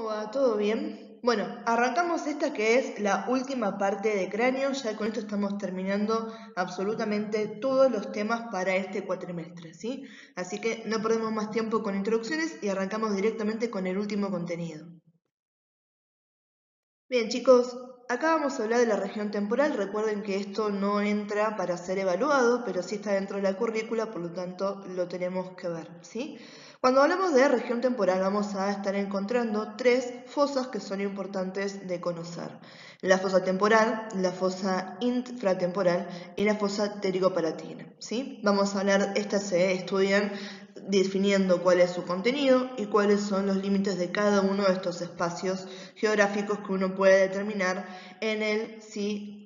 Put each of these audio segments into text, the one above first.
va? ¿Todo bien? Bueno, arrancamos esta que es la última parte de cráneo. Ya con esto estamos terminando absolutamente todos los temas para este cuatrimestre, ¿sí? Así que no perdemos más tiempo con introducciones y arrancamos directamente con el último contenido. Bien, chicos, acá vamos a hablar de la región temporal. Recuerden que esto no entra para ser evaluado, pero sí está dentro de la currícula, por lo tanto lo tenemos que ver, ¿sí? Cuando hablamos de región temporal vamos a estar encontrando tres fosas que son importantes de conocer. La fosa temporal, la fosa infratemporal y la fosa pterigopalatina, ¿sí? Vamos a hablar, estas se estudian definiendo cuál es su contenido y cuáles son los límites de cada uno de estos espacios geográficos que uno puede determinar en el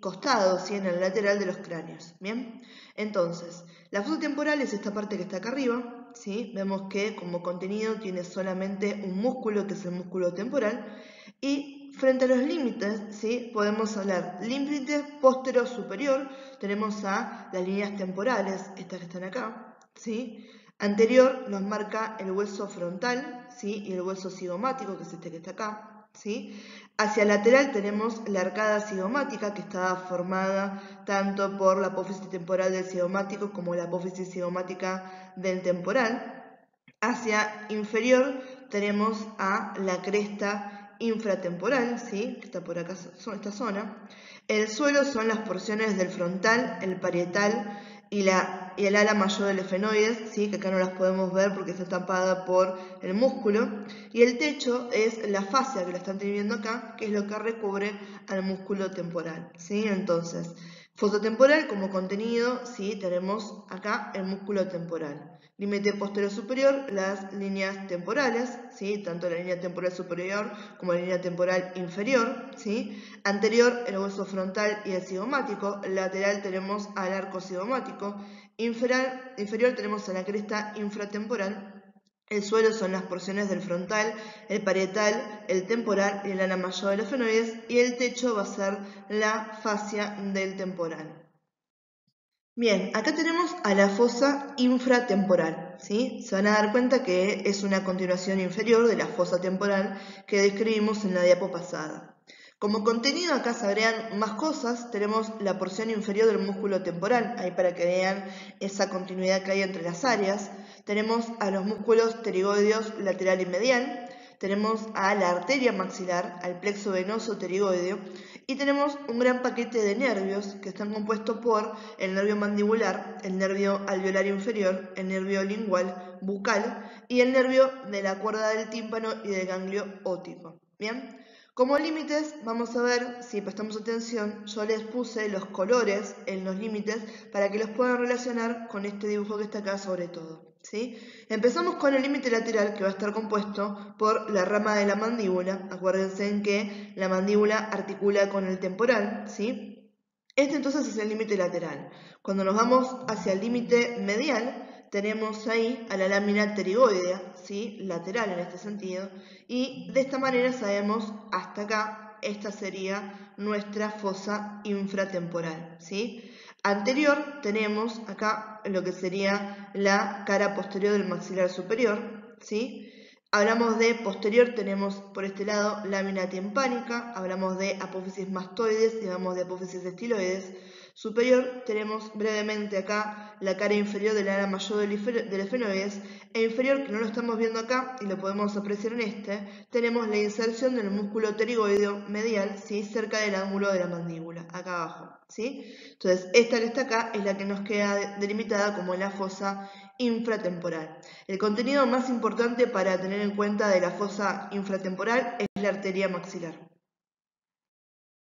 costado, en el lateral de los cráneos. Bien, entonces, la fosa temporal es esta parte que está acá arriba, ¿sí? Vemos que como contenido tiene solamente un músculo, que es el músculo temporal, y frente a los límites, ¿sí? Podemos hablar límite postero superior, tenemos a las líneas temporales, estas que están acá, ¿sí? Anterior nos marca el hueso frontal, ¿sí? Y el hueso cigomático, que es este que está acá, ¿sí? Hacia lateral tenemos la arcada cigomática, que está formada tanto por la apófisis temporal del cigomático como la apófisis cigomática del temporal. Hacia inferior tenemos a la cresta infratemporal, ¿sí? Que está por acá, esta zona. El suelo son las porciones del frontal, el parietal y el ala mayor del efenoides, ¿sí? Que acá no las podemos ver porque está tapada por el músculo. Y el techo es la fascia que la están teniendo acá, que es lo que recubre al músculo temporal, ¿sí? Entonces, fosa temporal como contenido, ¿sí? Tenemos acá el músculo temporal. Límite posterior superior, las líneas temporales, ¿sí? Tanto la línea temporal superior como la línea temporal inferior, ¿sí? Anterior, el hueso frontal y el cigomático. Lateral tenemos al arco cigomático. Inferior tenemos a la cresta infratemporal. El suelo son las porciones del frontal, el parietal, el temporal y el ala mayor de los efenoides. Y el techo va a ser la fascia del temporal. Bien, acá tenemos a la fosa infratemporal, ¿sí? Se van a dar cuenta que es una continuación inferior de la fosa temporal que describimos en la diapo pasada. Como contenido acá se agregan más cosas, tenemos la porción inferior del músculo temporal, ahí para que vean esa continuidad que hay entre las áreas. Tenemos a los músculos pterigoideos lateral y medial, tenemos a la arteria maxilar, al plexo venoso pterigoideo, y tenemos un gran paquete de nervios que están compuestos por el nervio mandibular, el nervio alveolar inferior, el nervio lingual, bucal y el nervio de la cuerda del tímpano y del ganglio óptico. Bien, como límites vamos a ver, si prestamos atención, yo les puse los colores en los límites para que los puedan relacionar con este dibujo que está acá sobre todo. ¿Sí? Empezamos con el límite lateral, que va a estar compuesto por la rama de la mandíbula. Acuérdense en que la mandíbula articula con el temporal, ¿sí? Este entonces es el límite lateral. Cuando nos vamos hacia el límite medial, tenemos ahí a la lámina pterigoidea, ¿sí? Lateral en este sentido, y de esta manera sabemos hasta acá, esta sería nuestra fosa infratemporal, ¿sí? Anterior tenemos acá lo que sería la cara posterior del maxilar superior, ¿sí? Hablamos de posterior, tenemos por este lado lámina timpánica, hablamos de apófisis mastoides y hablamos de apófisis estiloides. Superior tenemos brevemente acá la cara inferior del ala mayor del efenoides, e inferior, que no lo estamos viendo acá y lo podemos apreciar en este, tenemos la inserción del músculo pterigoideo medial, ¿sí? Cerca del ángulo de la mandíbula, acá abajo, ¿sí? Entonces esta que está acá es la que nos queda delimitada como la fosa infratemporal. El contenido más importante para tener en cuenta de la fosa infratemporal es la arteria maxilar.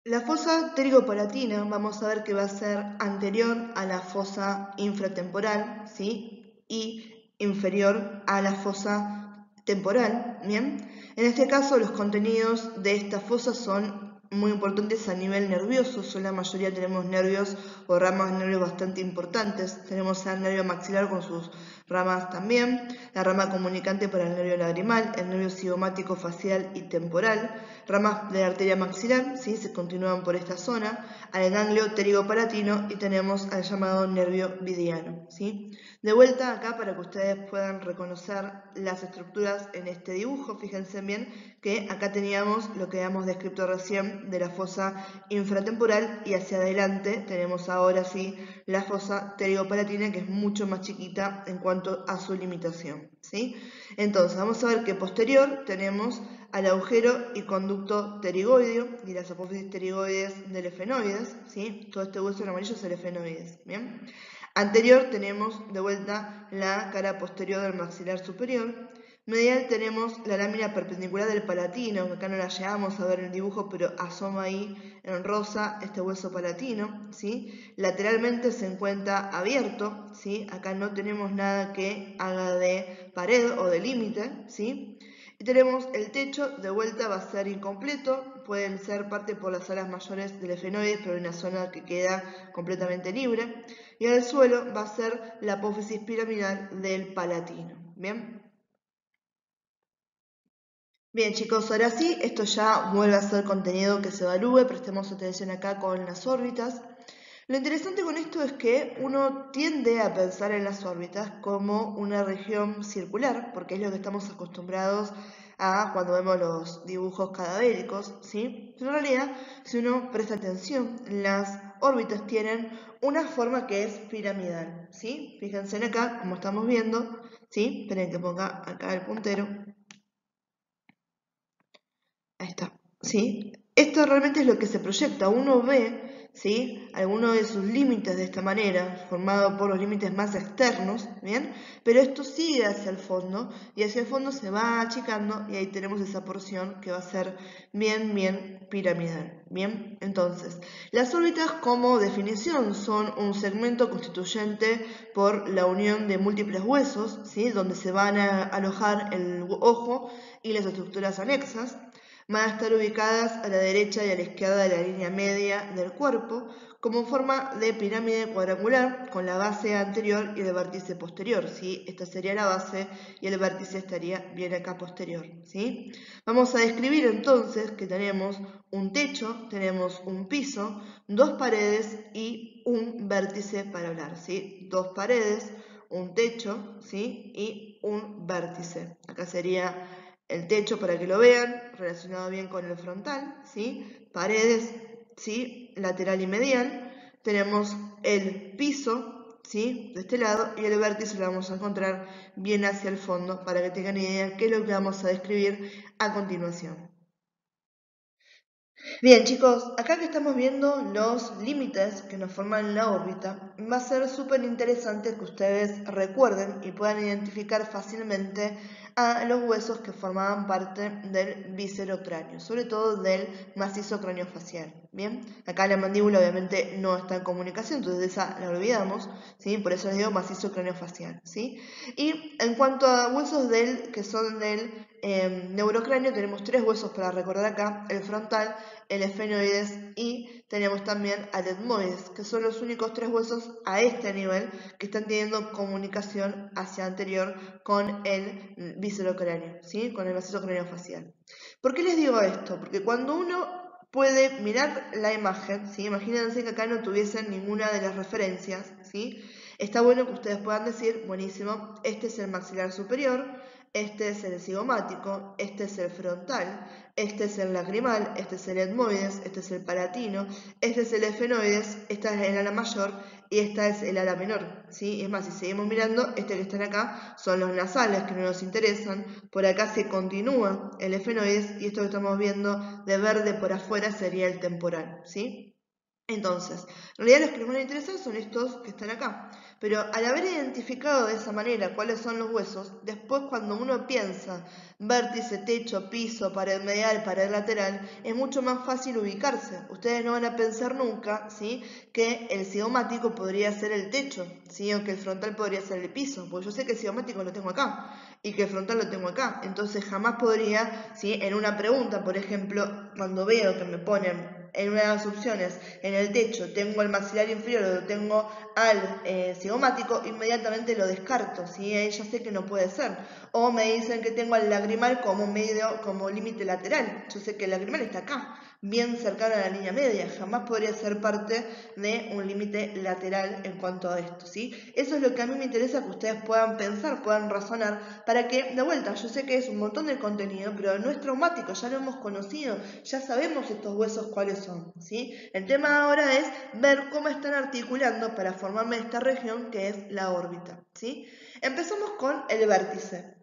La fosa pterigopalatina vamos a ver que va a ser anterior a la fosa infratemporal, ¿sí? Y inferior a la fosa temporal, ¿bien? En este caso los contenidos de esta fosa son muy importantes a nivel nervioso, la mayoría tenemos nervios o ramas de nervios bastante importantes. Tenemos al nervio maxilar con sus ramas también, la rama comunicante para el nervio lagrimal, el nervio cigomático facial y temporal, ramas de la arteria maxilar, ¿sí? Se continúan por esta zona, al ganglio pterigopalatino y tenemos al llamado nervio vidiano, ¿sí? De vuelta acá para que ustedes puedan reconocer las estructuras en este dibujo, fíjense bien que acá teníamos lo que habíamos descrito recién de la fosa infratemporal y hacia adelante tenemos ahora sí la fosa pterigopalatina, que es mucho más chiquita en cuanto a su limitación, ¿sí? Entonces vamos a ver que posterior tenemos al agujero y conducto pterigoideo y las apófisis pterigoides del efenoides, ¿sí? Todo este hueso en amarillo es el efenoides, ¿bien? Anterior tenemos de vuelta la cara posterior del maxilar superior. Medial tenemos la lámina perpendicular del palatino, que acá no la llegamos a ver en el dibujo, pero asoma ahí en rosa este hueso palatino, ¿sí? Lateralmente se encuentra abierto, ¿sí? Acá no tenemos nada que haga de pared o de límite, ¿sí? Y tenemos el techo, de vuelta va a ser incompleto, pueden ser parte por las alas mayores del efenoides, pero hay una zona que queda completamente libre. Y en el suelo va a ser la apófisis piramidal del palatino, ¿bien? Bien chicos, ahora sí, esto ya vuelve a ser contenido que se evalúe, prestemos atención acá con las órbitas. Lo interesante con esto es que uno tiende a pensar en las órbitas como una región circular, porque es lo que estamos acostumbrados a cuando vemos los dibujos cadavéricos, ¿sí? Pero en realidad, si uno presta atención, las órbitas tienen una forma que es piramidal, ¿sí? Fíjense en acá, como estamos viendo, ¿sí? Esperen que ponga acá el puntero. Ahí está, ¿sí? Esto realmente es lo que se proyecta. Uno ve, ¿sí? Algunos de sus límites de esta manera, formado por los límites más externos, ¿bien? Pero esto sigue hacia el fondo, y hacia el fondo se va achicando, y ahí tenemos esa porción que va a ser bien piramidal, ¿bien? Entonces, las órbitas como definición son un segmento constituyente por la unión de múltiples huesos, ¿sí? Donde se van a alojar el ojo y las estructuras anexas. Van a estar ubicadas a la derecha y a la izquierda de la línea media del cuerpo, como forma de pirámide cuadrangular, con la base anterior y el vértice posterior, ¿sí? Esta sería la base y el vértice estaría bien acá posterior, ¿sí? Vamos a describir entonces que tenemos un techo, tenemos un piso, dos paredes y un vértice para hablar, ¿sí? Dos paredes, un techo, ¿sí? Y un vértice. Acá sería el techo para que lo vean, relacionado bien con el frontal, ¿sí? Paredes, ¿sí? Lateral y medial. Tenemos el piso, ¿sí? De este lado, y el vértice lo vamos a encontrar bien hacia el fondo para que tengan idea qué es lo que vamos a describir a continuación. Bien chicos, acá que estamos viendo los límites que nos forman la órbita, va a ser súper interesante que ustedes recuerden y puedan identificar fácilmente a los huesos que formaban parte del viscerocráneo, sobre todo del macizo craneofacial. Bien, acá la mandíbula obviamente no está en comunicación, entonces esa la olvidamos, ¿sí? Por eso les digo macizo craneofacial, ¿sí? Y en cuanto a huesos que son del neurocráneo, tenemos tres huesos para recordar acá: el frontal, el efenoides y tenemos también al etmoides, que son los únicos tres huesos a este nivel que están teniendo comunicación hacia anterior con el viscerocráneo, ¿sí? Con el macizo craneofacial. ¿Por qué les digo esto? Porque cuando uno puede mirar la imagen, ¿sí? Imagínense que acá no tuviesen ninguna de las referencias, ¿sí? Está bueno que ustedes puedan decir, buenísimo, este es el maxilar superior, este es el cigomático, este es el frontal, este es el lagrimal, este es el etmoides, este es el palatino, este es el efenoides, esta es el ala mayor y esta es el ala menor, ¿sí? Es más, si seguimos mirando, este que están acá son los nasales que no nos interesan, por acá se continúa el efenoides y esto que estamos viendo de verde por afuera sería el temporal, ¿sí? Entonces, en realidad los que nos van a interesar son estos que están acá. Pero al haber identificado de esa manera cuáles son los huesos, después cuando uno piensa vértice, techo, piso, pared medial, pared lateral, es mucho más fácil ubicarse. Ustedes no van a pensar nunca, ¿sí?, que el cigomático podría ser el techo, ¿sí?, o que el frontal podría ser el piso, porque yo sé que el cigomático lo tengo acá y que el frontal lo tengo acá. Entonces jamás podría, ¿sí?, en una pregunta, por ejemplo, cuando veo que me ponen en una de las opciones, en el techo, tengo el maxilar inferior o tengo al cigomático, inmediatamente lo descarto, ¿sí? Ahí ya sé que no puede ser. O me dicen que tengo al lagrimal como límite lateral. Yo sé que el lagrimal está acá, bien cercano a la línea media. Jamás podría ser parte de un límite lateral en cuanto a esto, ¿sí? Eso es lo que a mí me interesa que ustedes puedan pensar, puedan razonar, para que, de vuelta, yo sé que es un montón de contenido, pero no es traumático, ya lo hemos conocido, ya sabemos estos huesos cuáles son, ¿sí? El tema ahora es ver cómo están articulando para formarme esta región que es la órbita, ¿sí? Empezamos con el vértice.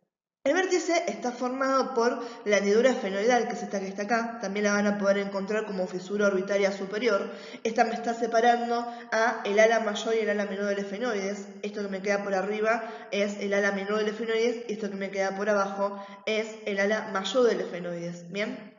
El vértice está formado por la hendidura esfenoidal, que es esta que está acá, también la van a poder encontrar como fisura orbitaria superior. Esta me está separando a el ala mayor y el ala menor del efenoides. Esto que me queda por arriba es el ala menor del efenoides y esto que me queda por abajo es el ala mayor del efenoides, ¿bien?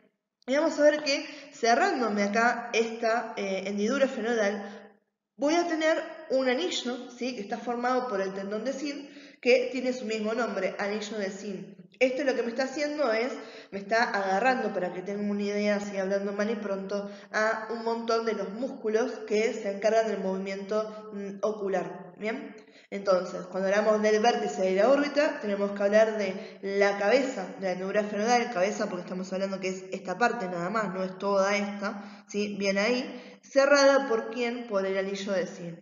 Y vamos a ver que cerrándome acá esta hendidura esfenoidal, voy a tener un anillo, ¿sí? Que está formado por el tendón de Sim, que tiene su mismo nombre, anillo de Sim. Esto lo que me está haciendo es, me está agarrando, para que tengan una idea, así hablando mal y pronto, a un montón de los músculos que se encargan del movimiento ocular, ¿bien? Entonces, cuando hablamos del vértice de la órbita, tenemos que hablar de la cabeza de la hendidura esfenoidal, cabeza porque estamos hablando que es esta parte nada más, no es toda esta, ¿sí? Bien ahí, cerrada por ¿quién? Por el anillo de Sim.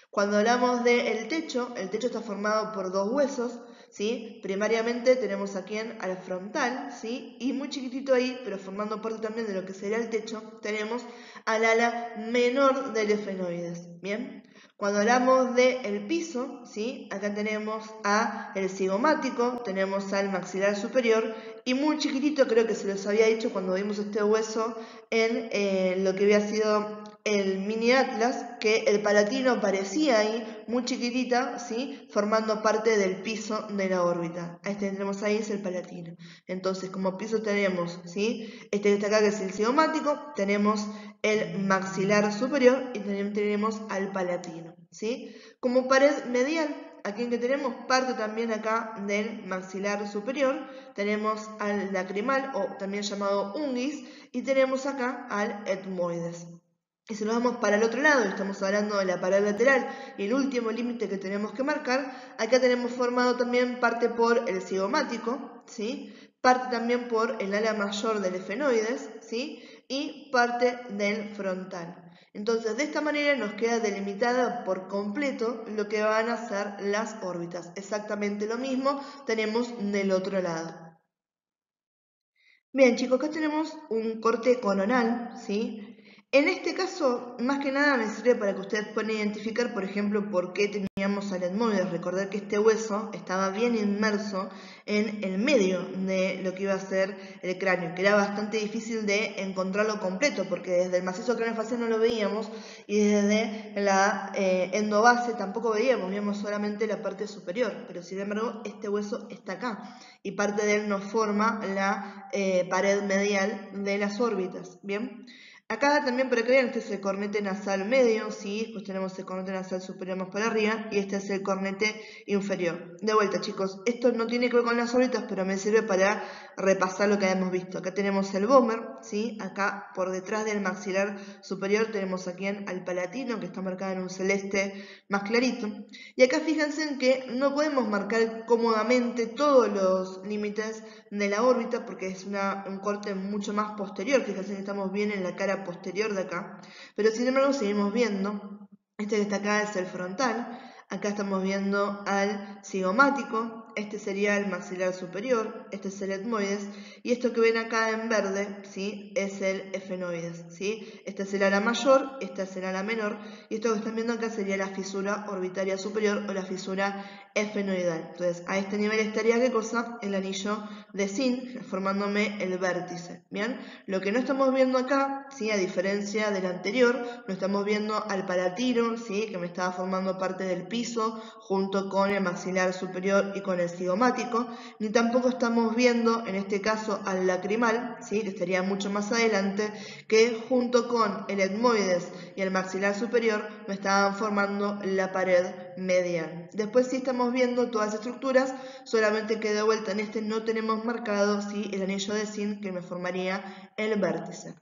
Cuando hablamos del techo, el techo está formado por dos huesos, ¿sí? Primariamente tenemos aquí al frontal, ¿sí? Y muy chiquitito ahí, pero formando parte también de lo que sería el techo, tenemos al ala menor del efenoides, ¿bien? Cuando hablamos del piso, ¿sí? Acá tenemos el cigomático, tenemos al maxilar superior y muy chiquitito, creo que se los había dicho cuando vimos este hueso en lo que había sido el mini atlas, que el palatino aparecía ahí muy chiquitita, ¿sí? Formando parte del piso de la órbita. Este que tenemos ahí es el palatino. Entonces, como piso tenemos, ¿sí? Este que está acá, que es el cigomático, tenemos el maxilar superior y también tenemos al palatino, ¿sí? Como pared medial, aquí que tenemos parte también acá del maxilar superior, tenemos al lacrimal o también llamado unguis y tenemos acá al etmoides. Y si nos vamos para el otro lado, estamos hablando de la pared lateral y el último límite que tenemos que marcar, acá tenemos formado también parte por el cigomático, ¿sí? Parte también por el ala mayor del efenoides, ¿sí? Y parte del frontal. Entonces, de esta manera nos queda delimitada por completo lo que van a ser las órbitas. Exactamente lo mismo tenemos del otro lado. Bien, chicos, acá tenemos un corte coronal, ¿sí? En este caso, más que nada me sirve para que ustedes puedan identificar, por ejemplo, por qué teníamos al etmoides. Recordar que este hueso estaba bien inmerso en el medio de lo que iba a ser el cráneo, que era bastante difícil de encontrarlo completo, porque desde el macizo craneofacial no lo veíamos y desde la endobase tampoco veíamos solamente la parte superior, pero sin embargo este hueso está acá y parte de él nos forma la pared medial de las órbitas, ¿bien? Acá también para que vean, este es el cornete nasal medio, ¿sí? Después tenemos el cornete nasal superior más para arriba y este es el cornete inferior. De vuelta, chicos, esto no tiene que ver con las órbitas, pero me sirve para repasar lo que habíamos visto. Acá tenemos el vomer, ¿sí? Acá por detrás del maxilar superior tenemos aquí al palatino, que está marcado en un celeste más clarito. Y acá fíjense en que no podemos marcar cómodamente todos los límites de la órbita porque es un corte mucho más posterior. Fíjense que estamos bien en la cara posterior de acá, pero sin embargo seguimos viendo, este que está acá es el frontal, acá estamos viendo al cigomático, este sería el maxilar superior, este es el etmoides, y esto que ven acá en verde, ¿sí? Es el efenoides, ¿sí? Este es el ala mayor, esta es el ala menor, y esto que están viendo acá sería la fisura orbitaria superior o la fisura efenoidal. Entonces, a este nivel estaría, ¿qué cosa? El anillo de Sim, formándome el vértice, ¿bien? Lo que no estamos viendo acá, ¿sí? A diferencia del anterior, no estamos viendo al palatino, ¿sí? Que me estaba formando parte del piso, junto con el maxilar superior y con el cigomático, ni tampoco estamos viendo, en este caso, al lacrimal, ¿sí? Que estaría mucho más adelante, que junto con el etmoides y el maxilar superior me estaban formando la pared medial. Después sí estamos viendo todas las estructuras, solamente que de vuelta en este no tenemos marcado, ¿sí? El anillo de Sim que me formaría el vértice.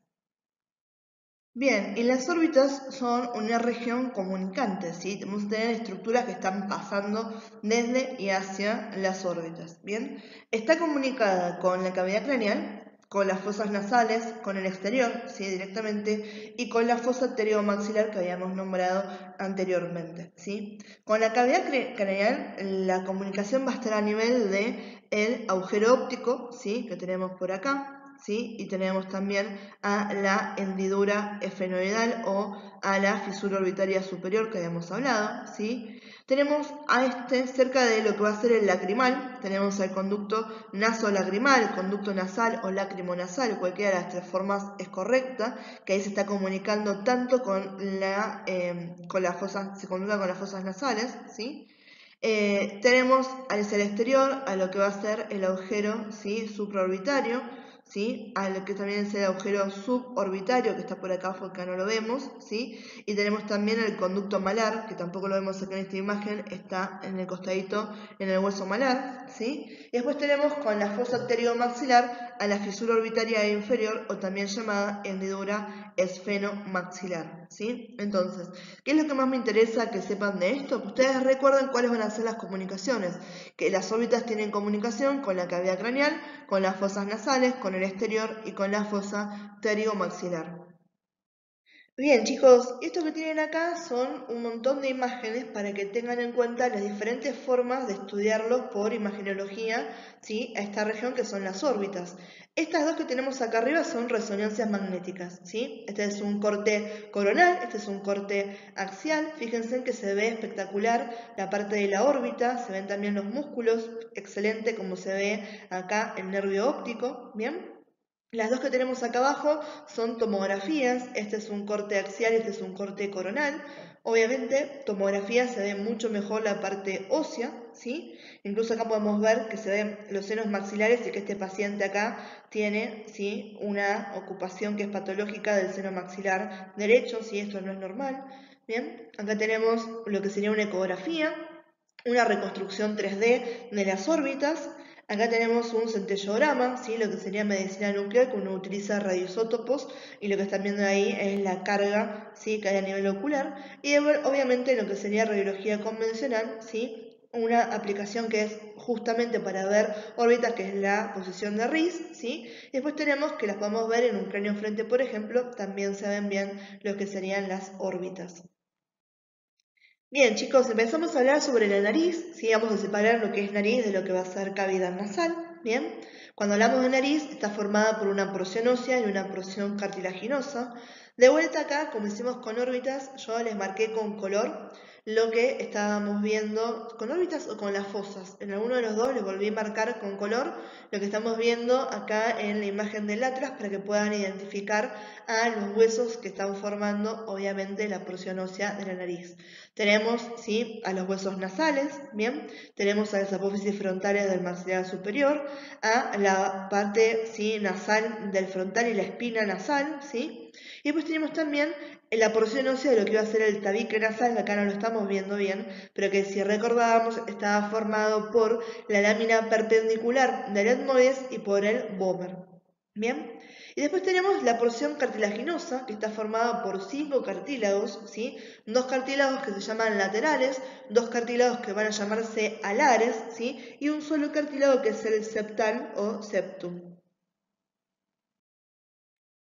Bien, y las órbitas son una región comunicante, ¿sí? Vamos a tener estructuras que están pasando desde y hacia las órbitas, ¿bien? Está comunicada con la cavidad craneal, con las fosas nasales, con el exterior, ¿sí? Directamente, y con la fosa pteriomaxilar que habíamos nombrado anteriormente, ¿sí? Con la cavidad craneal, la comunicación va a estar a nivel de el agujero óptico, ¿sí? Que tenemos por acá, ¿sí? Y tenemos también a la hendidura efenoidal o a la fisura orbitaria superior que habíamos hablado, ¿sí? Tenemos a cerca de lo que va a ser el lacrimal, tenemos el conducto nasolagrimal, conducto nasal o lacrimonasal, cualquiera de las tres formas es correcta, que ahí se está comunicando tanto con las fosas, se comunica con las fosas nasales, ¿sí? Tenemos hacia el exterior a lo que va a ser el agujero, ¿sí? Supraorbitario, ¿sí? A lo que también es el agujero suborbitario, que está por acá porque no lo vemos, ¿sí? Y tenemos también el conducto malar, que tampoco lo vemos acá en esta imagen, está en el costadito, en el hueso malar, ¿sí? Y después tenemos con la fosa pteriomaxilar a la fisura orbitaria inferior, o también llamada hendidura esfenomaxilar, ¿sí? Entonces, ¿qué es lo que más me interesa que sepan de esto? Que ustedes recuerden cuáles van a ser las comunicaciones, que las órbitas tienen comunicación con la cavidad craneal, con las fosas nasales, con el exterior y con la fosa pteriomaxilar. Bien, chicos, esto que tienen acá son un montón de imágenes para que tengan en cuenta las diferentes formas de estudiarlos por imagenología, ¿sí? A esta región que son las órbitas. Estas dos que tenemos acá arriba son resonancias magnéticas, ¿sí? Este es un corte coronal, este es un corte axial. Fíjense en que se ve espectacular la parte de la órbita, se ven también los músculos, excelente como se ve acá el nervio óptico, ¿bien? Las dos que tenemos acá abajo son tomografías, este es un corte axial y este es un corte coronal. Obviamente, tomografía se ve mucho mejor la parte ósea, ¿sí? Incluso acá podemos ver que se ven los senos maxilares y que este paciente acá tiene, ¿sí? Una ocupación que es patológica del seno maxilar derecho, ¿sí? Esto no es normal. Bien, acá tenemos lo que sería una ecografía, una reconstrucción 3D de las órbitas. Acá tenemos un centellograma, ¿sí? Lo que sería medicina nuclear, que uno utiliza radioisótopos y lo que están viendo ahí es la carga, ¿sí? Que hay a nivel ocular. Y obviamente lo que sería radiología convencional, ¿sí? Una aplicación que es justamente para ver órbitas, que es la posición de RIS, ¿sí? Y después tenemos que las podemos ver en un cráneo frente, por ejemplo, también se ven bien lo que serían las órbitas. Bien, chicos, empezamos a hablar sobre la nariz, ¿sí? Vamos a separar lo que es nariz de lo que va a ser cavidad nasal, ¿bien? Cuando hablamos de nariz, está formada por una porción ósea y una porción cartilaginosa. De vuelta acá, como hicimos con órbitas, yo les marqué con color lo que estábamos viendo, con órbitas o con las fosas. En alguno de los dos les volví a marcar con color lo que estamos viendo acá en la imagen del atlas para que puedan identificar a los huesos que están formando, obviamente, la porción ósea de la nariz. Tenemos, ¿sí? A los huesos nasales, ¿bien? Tenemos a las apófisis frontales del maxilar superior, a la parte, ¿sí? Nasal del frontal y la espina nasal, ¿sí? Y después tenemos también la porción ósea de lo que iba a ser el tabique nasal, que acá no lo estamos viendo bien, pero que si recordábamos estaba formado por la lámina perpendicular del etmoides y por el vómer. ¿Bien? Y después tenemos la porción cartilaginosa, que está formada por 5 cartílagos, ¿sí? 2 cartílagos que se llaman laterales, 2 cartílagos que van a llamarse alares, ¿sí? Y un solo cartílago que es el septal o septum.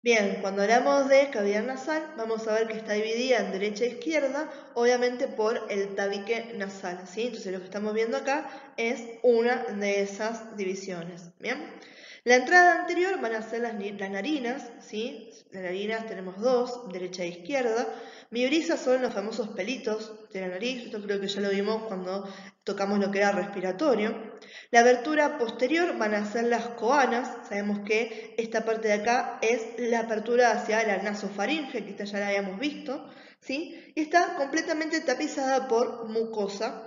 Bien, cuando hablamos de cavidad nasal, vamos a ver que está dividida en derecha e izquierda, obviamente por el tabique nasal, ¿sí? Entonces lo que estamos viendo acá es una de esas divisiones, ¿bien? La entrada anterior van a ser las narinas, ¿sí? Las narinas tenemos dos, derecha e izquierda. Mibrisas son los famosos pelitos de la nariz, esto creo que ya lo vimos cuando tocamos lo que era respiratorio. La abertura posterior van a ser las coanas, sabemos que esta parte de acá es la apertura hacia la nasofaringe, que esta ya la habíamos visto, ¿sí? Y está completamente tapizada por mucosa,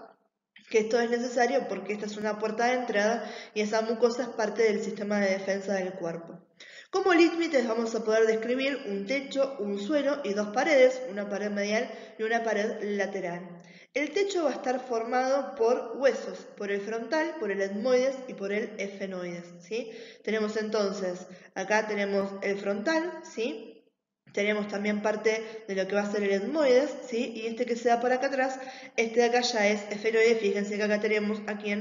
que esto es necesario porque esta es una puerta de entrada y esa mucosa es parte del sistema de defensa del cuerpo. Como límites vamos a poder describir un techo, un suelo y dos paredes, una pared medial y una pared lateral. El techo va a estar formado por huesos, por el frontal, por el etmoides y por el efenoides, ¿sí? Tenemos entonces, acá tenemos el frontal, ¿sí? Tenemos también parte de lo que va a ser el etmoides, ¿sí? Y este que se da por acá atrás, este de acá ya es esfenoide. Fíjense que acá tenemos aquí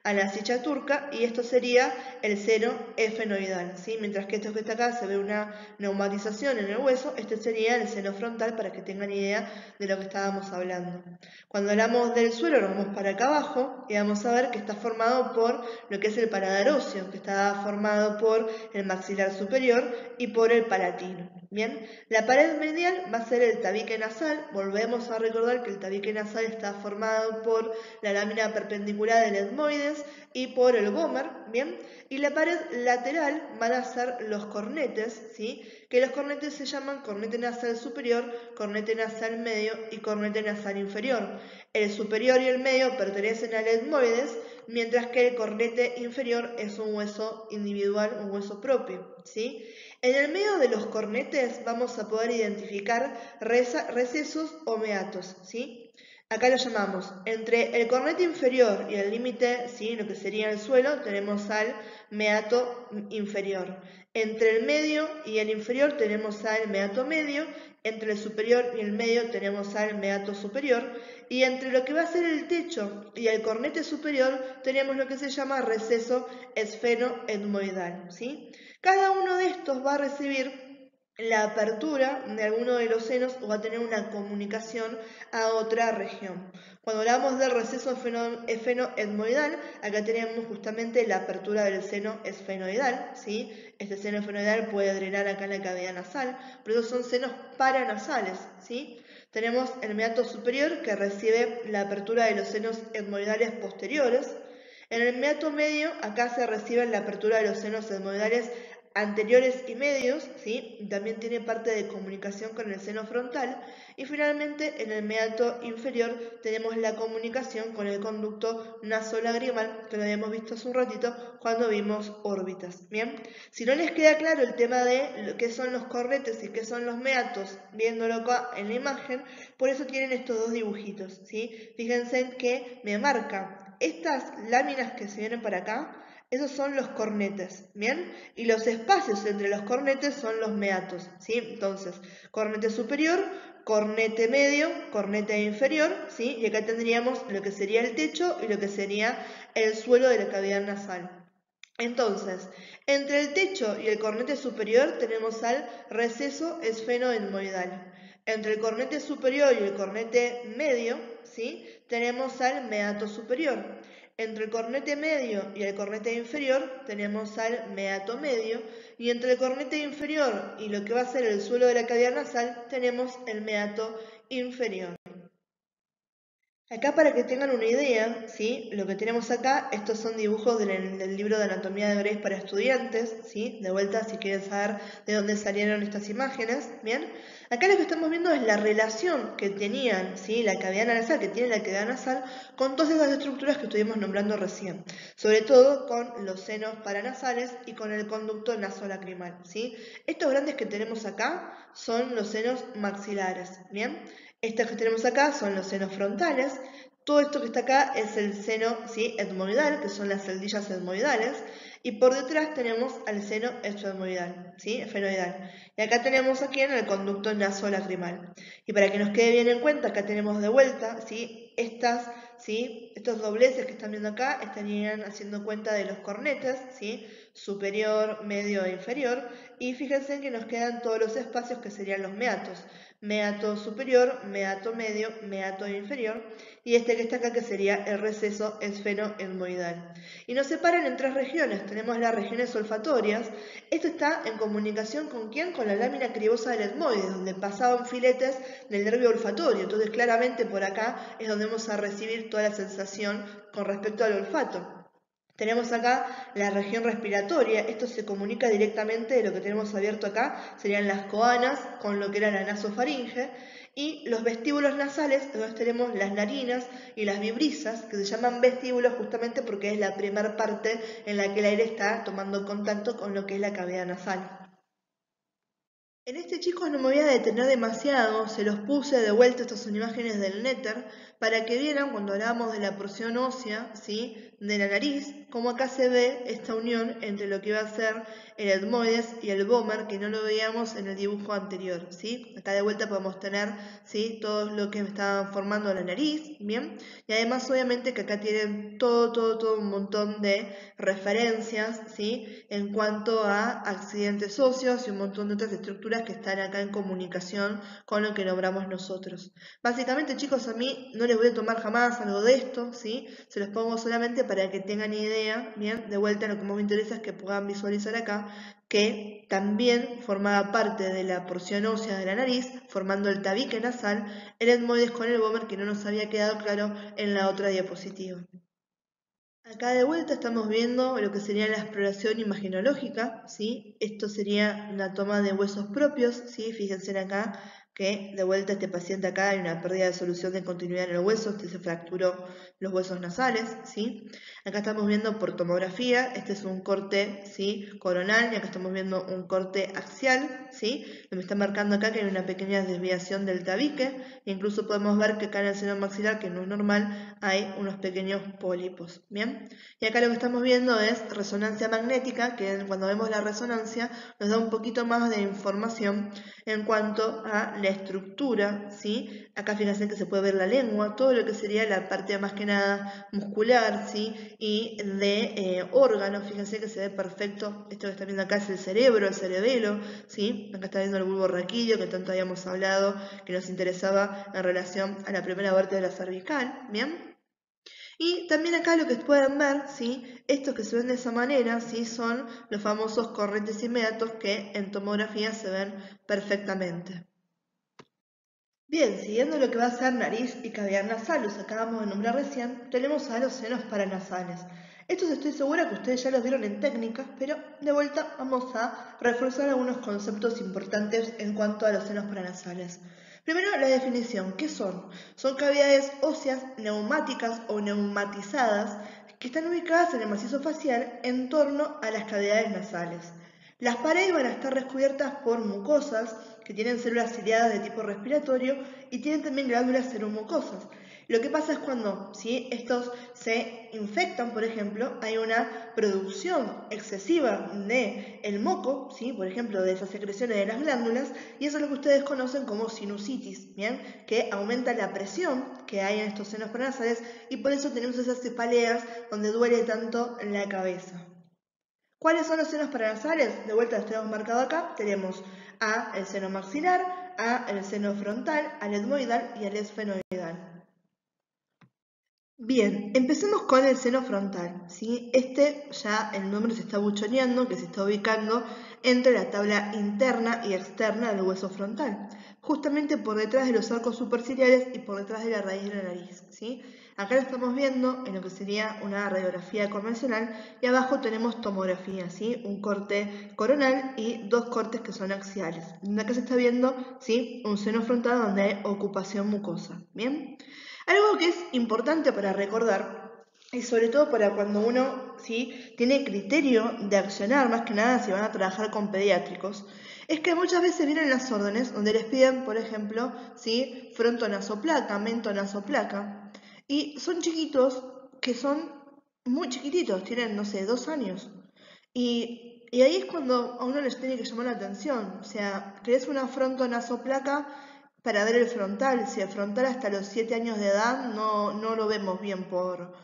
a la cicha turca y esto sería el seno esfenoidal, ¿sí? Mientras que esto que está acá se ve una neumatización en el hueso, este sería el seno frontal para que tengan idea de lo que estábamos hablando. Cuando hablamos del suelo nos vamos para acá abajo y vamos a ver que está formado por lo que es el paladar óseo, que está formado por el maxilar superior y por el palatino. Bien, la pared medial va a ser el tabique nasal. Volvemos a recordar que el tabique nasal está formado por la lámina perpendicular del etmoides y por el gómer, ¿bien? Y la pared lateral van a ser los cornetes, ¿sí? Que los cornetes se llaman cornete nasal superior, cornete nasal medio y cornete nasal inferior. El superior y el medio pertenecen al etmoides, mientras que el cornete inferior es un hueso individual, un hueso propio, ¿sí? En el medio de los cornetes vamos a poder identificar recesos o meatos, ¿sí? Acá lo llamamos, entre el cornete inferior y el límite, ¿sí? Lo que sería el suelo, tenemos al meato inferior. Entre el medio y el inferior tenemos al meato medio, entre el superior y el medio tenemos al meato superior, y entre lo que va a ser el techo y el cornete superior tenemos lo que se llama receso esfenoetmoidal, ¿sí? Cada uno de estos va a recibir la apertura de alguno de los senos o va a tener una comunicación a otra región. Cuando hablamos del receso esfenoetmoidal, acá tenemos justamente la apertura del seno esfenoidal, ¿sí? Este seno esfenoidal puede drenar acá en la cavidad nasal, pero esos son senos paranasales, ¿sí? Tenemos el meato superior que recibe la apertura de los senos etmoidales posteriores. En el meato medio, acá se recibe la apertura de los senos etmoidales anteriores y medios, ¿sí? Y también tiene parte de comunicación con el seno frontal. Y finalmente, en el meato inferior tenemos la comunicación con el conducto nasolagrimal, que lo habíamos visto hace un ratito cuando vimos órbitas. Bien, si no les queda claro el tema de qué son los cornetes y qué son los meatos, viéndolo acá en la imagen, por eso tienen estos dos dibujitos, ¿sí? Fíjense que me marca estas láminas que se vienen para acá. Esos son los cornetes, ¿bien? Y los espacios entre los cornetes son los meatos, ¿sí? Entonces, cornete superior, cornete medio, cornete inferior, ¿sí? Y acá tendríamos lo que sería el techo y lo que sería el suelo de la cavidad nasal. Entonces, entre el techo y el cornete superior tenemos al receso esfenoetmoidal. Entre el cornete superior y el cornete medio, ¿sí? Tenemos al meato superior. Entre el cornete medio y el cornete inferior tenemos al meato medio y entre el cornete inferior y lo que va a ser el suelo de la cavidad nasal tenemos el meato inferior. Acá para que tengan una idea, ¿sí? Lo que tenemos acá, estos son dibujos del libro de Anatomía de Grace para estudiantes, ¿sí? De vuelta, si quieren saber de dónde salieron estas imágenes, ¿bien? Acá lo que estamos viendo es la relación que tenían, ¿sí? La cavidad nasal, que tiene la cavidad nasal, con todas esas estructuras que estuvimos nombrando recién. Sobre todo con los senos paranasales y con el conducto nasolacrimal, ¿sí? Estos grandes que tenemos acá son los senos maxilares, ¿bien? Estos que tenemos acá son los senos frontales. Todo esto que está acá es el seno, ¿sí? Etmoidal, que son las celdillas etmoidales. Y por detrás tenemos al seno esfenoidal, ¿sí? Esfenoidal. Y acá tenemos aquí en el conducto nasolacrimal. Y para que nos quede bien en cuenta, acá tenemos de vuelta, ¿sí? Estos dobleces que están viendo acá estarían haciendo cuenta de los cornetes, ¿sí? Superior, medio e inferior. Y fíjense que nos quedan todos los espacios que serían los meatos. Meato superior, meato medio, meato inferior, y este que está acá que sería el receso esfenoetmoidal. Y nos separan en tres regiones. Tenemos las regiones olfatorias. Esto está en comunicación con ¿quién? Con la lámina cribosa del etmoides, donde pasaban filetes del nervio olfatorio. Entonces claramente por acá es donde vamos a recibir toda la sensación con respecto al olfato. Tenemos acá la región respiratoria, esto se comunica directamente de lo que tenemos abierto acá, serían las coanas con lo que era la nasofaringe, y los vestíbulos nasales, donde tenemos las narinas y las vibrisas, que se llaman vestíbulos justamente porque es la primera parte en la que el aire está tomando contacto con lo que es la cavidad nasal. En este, chicos, no me voy a detener demasiado, se los puse de vuelta, estas son imágenes del néter, para que vieran cuando hablamos de la porción ósea, ¿sí? de la nariz, como acá se ve esta unión entre lo que va a ser el etmoides y el vomer, que no lo veíamos en el dibujo anterior, ¿sí? Acá de vuelta podemos tener, ¿sí?, todo lo que estaban formando la nariz, ¿bien? Y además obviamente que acá tienen todo un montón de referencias, ¿sí?, en cuanto a accidentes óseos y un montón de otras estructuras que están acá en comunicación con lo que nombramos nosotros. Básicamente, chicos, a mí no les voy a tomar jamás algo de esto, ¿sí? Se los pongo solamente para que tengan idea, ¿bien? De vuelta, lo que más me interesa es que puedan visualizar acá que también formaba parte de la porción ósea de la nariz, formando el tabique nasal, el etmoides con el vomer, que no nos había quedado claro en la otra diapositiva. Acá de vuelta estamos viendo lo que sería la exploración imaginológica, ¿sí? Esto sería una toma de huesos propios, ¿sí? Fíjense acá que de vuelta este paciente acá hay una pérdida de solución de continuidad en el hueso, este se fracturó los huesos nasales, ¿sí? Acá estamos viendo por tomografía, este es un corte, ¿sí?, coronal, y acá estamos viendo un corte axial, ¿sí? Me está marcando acá que hay una pequeña desviación del tabique, e incluso podemos ver que acá en el seno maxilar, que no es normal, hay unos pequeños pólipos, ¿bien? Y acá lo que estamos viendo es resonancia magnética, que cuando vemos la resonancia nos da un poquito más de información en cuanto a la estructura, ¿sí? Acá fíjense que se puede ver la lengua, todo lo que sería la parte más que nada muscular, ¿sí?, y de órganos. Fíjense que se ve perfecto, esto que están viendo acá es el cerebro, el cerebelo, ¿sí? Acá está viendo el bulbo raquídeo, que tanto habíamos hablado, que nos interesaba en relación a la primera vértebra cervical, ¿bien? Y también acá lo que pueden ver, ¿sí?, estos que se ven de esa manera, ¿sí?, son los famosos corretes inmediatos que en tomografía se ven perfectamente. Bien, siguiendo lo que va a ser nariz y cavidad nasal, los acabamos de nombrar recién, tenemos a los senos paranasales. Estos estoy segura que ustedes ya los vieron en técnicas, pero de vuelta vamos a reforzar algunos conceptos importantes en cuanto a los senos paranasales. Primero, la definición. ¿Qué son? Son cavidades óseas neumáticas o neumatizadas que están ubicadas en el macizo facial en torno a las cavidades nasales. Las paredes van a estar recubiertas por mucosas que tienen células ciliadas de tipo respiratorio y tienen también glándulas seromucosas. Lo que pasa es cuando estos se infectan, por ejemplo, hay una producción excesiva de el moco, por ejemplo, de esas secreciones de las glándulas, y eso es lo que ustedes conocen como sinusitis, ¿bien?, que aumenta la presión que hay en estos senos paranasales y por eso tenemos esas cefaleas donde duele tanto la cabeza. ¿Cuáles son los senos paranasales? De vuelta los tenemos marcado acá. Tenemos a el seno maxilar, a el seno frontal, al etmoidal y al esfenoidal. Bien, empecemos con el seno frontal, ¿sí? Este ya el nombre se está buchoneando, que se está ubicando entre la tabla interna y externa del hueso frontal, justamente por detrás de los arcos superciliares y por detrás de la raíz de la nariz, ¿sí? Acá lo estamos viendo en lo que sería una radiografía convencional y abajo tenemos tomografía, ¿sí?, un corte coronal y dos cortes que son axiales. Acá se está viendo, ¿sí?, un seno frontal donde hay ocupación mucosa, ¿bien? Algo que es importante para recordar, y sobre todo para cuando uno tiene criterio de accionar, más que nada si van a trabajar con pediátricos, es que muchas veces vienen las órdenes donde les piden, por ejemplo, frontonasoplaca, mentonasoplaca, y son chiquitos que son muy chiquititos, tienen, no sé, 2 años. Y ahí es cuando a uno les tiene que llamar la atención. O sea, ¿querés una frontonasoplaca para ver el frontal? Si el frontal hasta los 7 años de edad no lo vemos bien por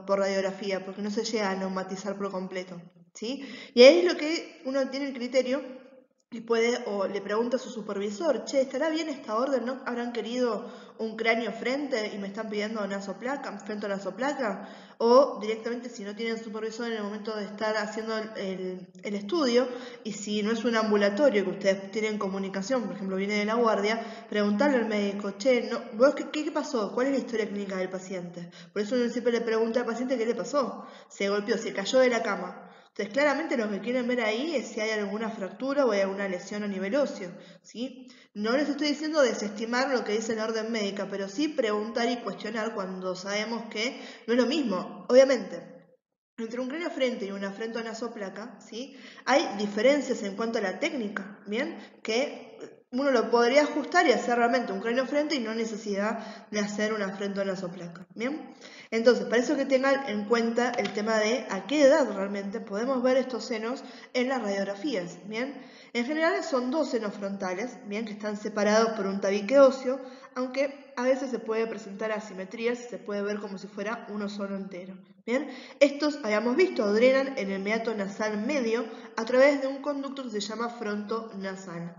radiografía, porque no se llega a neumatizar por completo, ¿sí? Y ahí es lo que uno tiene el criterio y puede, o le pregunta a su supervisor, che, ¿estará bien esta orden? ¿No habrán querido un cráneo frente y me están pidiendo nasoplaca, frente a nasoplaca? O directamente, si no tienen supervisor en el momento de estar haciendo el estudio, y si no es un ambulatorio que ustedes tienen comunicación, por ejemplo, viene de la guardia, preguntarle al médico, che, no, ¿vos qué pasó? ¿Cuál es la historia clínica del paciente? Por eso uno siempre le pregunta al paciente qué le pasó. Se golpeó, se cayó de la cama. Entonces, claramente lo que quieren ver ahí es si hay alguna fractura o hay alguna lesión a nivel óseo, ¿sí? No les estoy diciendo desestimar lo que dice la orden médica, pero sí preguntar y cuestionar cuando sabemos que no es lo mismo. Obviamente, entre un cráneo frente y una frontonasoplaca, ¿sí?, hay diferencias en cuanto a la técnica, ¿bien?, que uno lo podría ajustar y hacer realmente un craniofrente y no necesidad de hacer una frentonasoplaca, ¿bien? Entonces, para eso que tengan en cuenta el tema de a qué edad realmente podemos ver estos senos en las radiografías, ¿bien? En general son dos senos frontales, ¿bien? Que están separados por un tabique óseo, aunque a veces se puede presentar asimetrías y se puede ver como si fuera uno solo entero, ¿bien? Estos, habíamos visto, drenan en el meato nasal medio a través de un conducto que se llama frontonasal.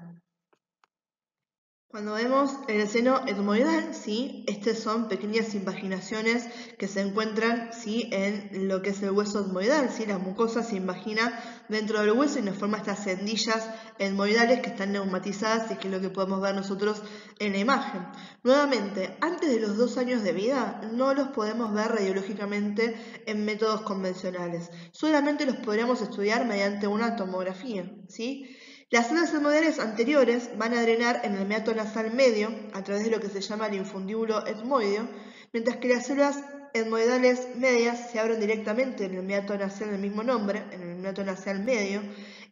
Cuando vemos el seno etmoidal, ¿sí? Estas son pequeñas invaginaciones que se encuentran, ¿sí? En lo que es el hueso etmoidal, ¿sí? La mucosa se invagina dentro del hueso y nos forma estas endillas etmoidales que están neumatizadas y que es lo que podemos ver nosotros en la imagen. Nuevamente, antes de los 2 años de vida no los podemos ver radiológicamente en métodos convencionales. Solamente los podremos estudiar mediante una tomografía, ¿sí? Las células etmoidales anteriores van a drenar en el meato nasal medio a través de lo que se llama el infundíbulo etmoideo, mientras que las células etmoidales medias se abren directamente en el meato nasal del mismo nombre, en el meato nasal medio,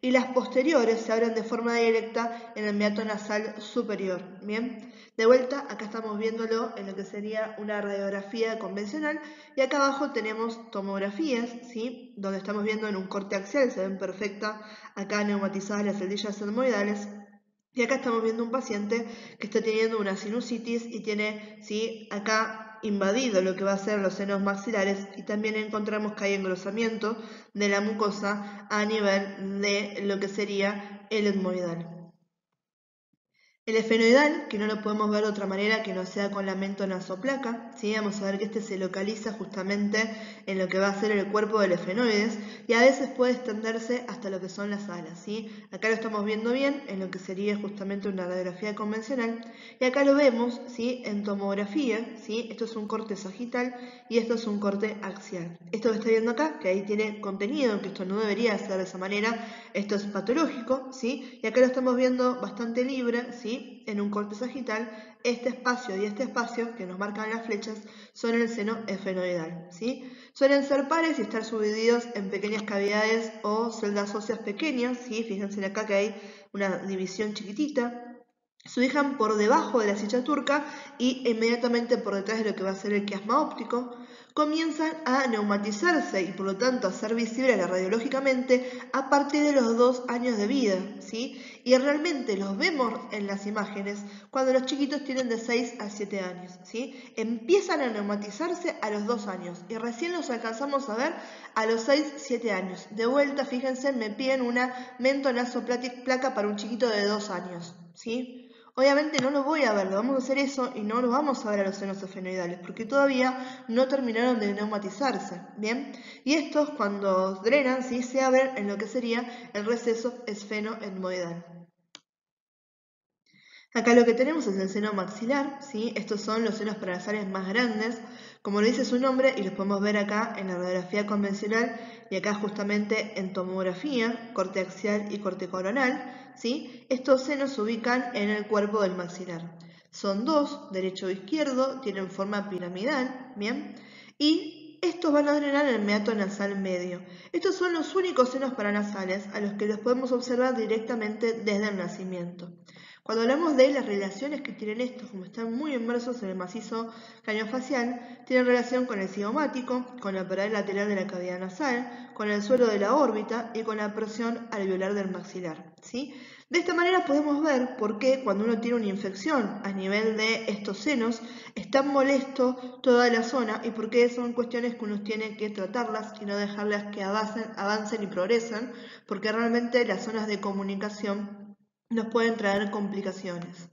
y las posteriores se abren de forma directa en el meato nasal superior. Bien, de vuelta, acá estamos viéndolo en lo que sería una radiografía convencional, y acá abajo tenemos tomografías, ¿sí? Donde estamos viendo en un corte axial, se ven perfectas acá neumatizadas las celdillas etmoidales. Y acá estamos viendo un paciente que está teniendo una sinusitis y tiene, ¿sí? Acá invadido lo que va a ser los senos maxilares, y también encontramos que hay engrosamiento de la mucosa a nivel de lo que sería el etmoidal. El esfenoidal, que no lo podemos ver de otra manera que no sea con la mentonasoplaca, ¿sí? Vamos a ver que este se localiza justamente en lo que va a ser el cuerpo del esfenoides y a veces puede extenderse hasta lo que son las alas, ¿sí? Acá lo estamos viendo bien en lo que sería justamente una radiografía convencional y acá lo vemos, ¿sí? En tomografía, ¿sí? Esto es un corte sagital y esto es un corte axial. Esto que está viendo acá, que ahí tiene contenido, que esto no debería ser de esa manera, esto es patológico, ¿sí? Y acá lo estamos viendo bastante libre, ¿sí? En un corte sagital, este espacio y este espacio que nos marcan las flechas son el seno esfenoidal, ¿sí? Suelen ser pares y estar subdivididos en pequeñas cavidades o celdas óseas pequeñas, ¿sí? Fíjense acá que hay una división chiquitita. Se ubican por debajo de la silla turca y inmediatamente por detrás de lo que va a ser el quiasma óptico. Comienzan a neumatizarse y por lo tanto a ser visibles radiológicamente a partir de los 2 años de vida, ¿sí? Y realmente los vemos en las imágenes cuando los chiquitos tienen de 6 a 7 años, ¿sí? Empiezan a neumatizarse a los 2 años y recién los alcanzamos a ver a los 6, 7 años. De vuelta, fíjense, me piden una mentonasoplaca para un chiquito de 2 años, ¿sí? Obviamente no lo voy a ver, lo vamos a hacer eso y no lo vamos a ver a los senos esfenoidales porque todavía no terminaron de neumatizarse, ¿bien? Y estos cuando drenan, ¿sí? Se abren en lo que sería el receso esfenoetmoidal. Acá lo que tenemos es el seno maxilar, ¿sí? Estos son los senos paranasales más grandes, como lo dice su nombre, y los podemos ver acá en la radiografía convencional y acá justamente en tomografía, corte axial y corte coronal, ¿sí? Estos senos se ubican en el cuerpo del maxilar. Son dos, derecho e izquierdo, tienen forma piramidal, ¿bien? Y estos van a drenar el meato nasal medio. Estos son los únicos senos paranasales a los que los podemos observar directamente desde el nacimiento. Cuando hablamos de las relaciones que tienen estos, como están muy inmersos en el macizo craneofacial, tienen relación con el cigomático, con la pared lateral de la cavidad nasal, con el suelo de la órbita y con la presión alveolar del maxilar, ¿sí? De esta manera podemos ver por qué cuando uno tiene una infección a nivel de estos senos es tan molesto toda la zona y por qué son cuestiones que uno tiene que tratarlas y no dejarlas que avancen y progresen, porque realmente las zonas de comunicación nos pueden traer complicaciones.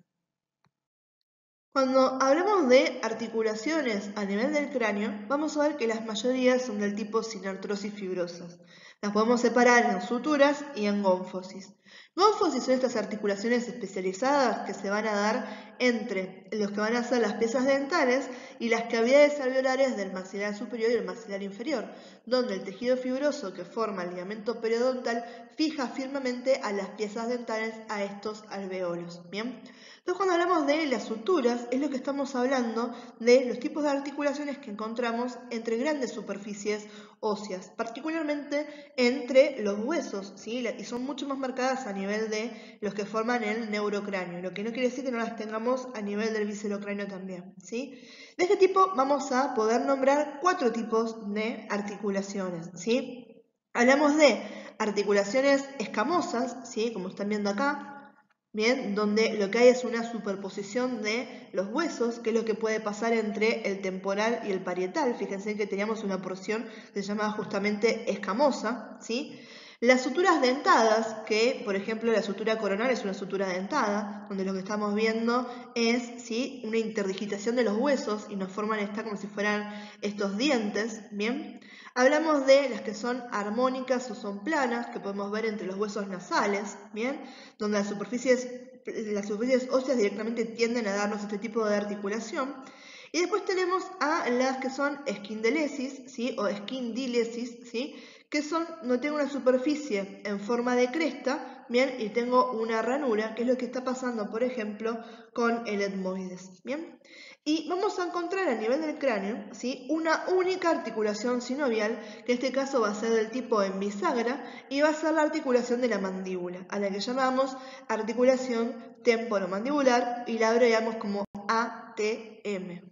Cuando hablamos de articulaciones a nivel del cráneo, vamos a ver que las mayorías son del tipo sinartrosis fibrosas. Las podemos separar en suturas y en gónfosis. Gónfosis son estas articulaciones especializadas que se van a dar entre los que van a ser las piezas dentales y las cavidades alveolares del maxilar superior y el maxilar inferior, donde el tejido fibroso que forma el ligamento periodontal fija firmemente a las piezas dentales a estos alveolos. ¿Bien? Entonces, cuando hablamos de las suturas, es lo que estamos hablando de los tipos de articulaciones que encontramos entre grandes superficies óseas, particularmente entre los huesos, ¿sí? Y son mucho más marcadas a nivel de los que forman el neurocráneo, lo que no quiere decir que no las tengamos a nivel del viscerocráneo también, ¿sí? De este tipo vamos a poder nombrar 4 tipos de articulaciones, ¿sí? Hablamos de articulaciones escamosas, ¿sí? Como están viendo acá, bien, donde lo que hay es una superposición de los huesos, que es lo que puede pasar entre el temporal y el parietal. Fíjense que teníamos una porción que se llama justamente escamosa, ¿sí? Las suturas dentadas, que por ejemplo la sutura coronal es una sutura dentada, donde lo que estamos viendo es, ¿sí?, una interdigitación de los huesos y nos forman esta como si fueran estos dientes, ¿bien? Hablamos de las que son armónicas o son planas, que podemos ver entre los huesos nasales, ¿bien? Donde las superficies óseas directamente tienden a darnos este tipo de articulación. Y después tenemos a las que son esquindelesis, ¿sí? O esquindilesis, ¿sí? Que son, no tengo una superficie en forma de cresta, ¿bien? Y tengo una ranura, que es lo que está pasando, por ejemplo, con el etmoides, ¿bien? Y vamos a encontrar a nivel del cráneo, ¿sí?, una única articulación sinovial, que en este caso va a ser del tipo en bisagra, y va a ser la articulación de la mandíbula, a la que llamamos articulación temporomandibular, y la abreviamos como ATM.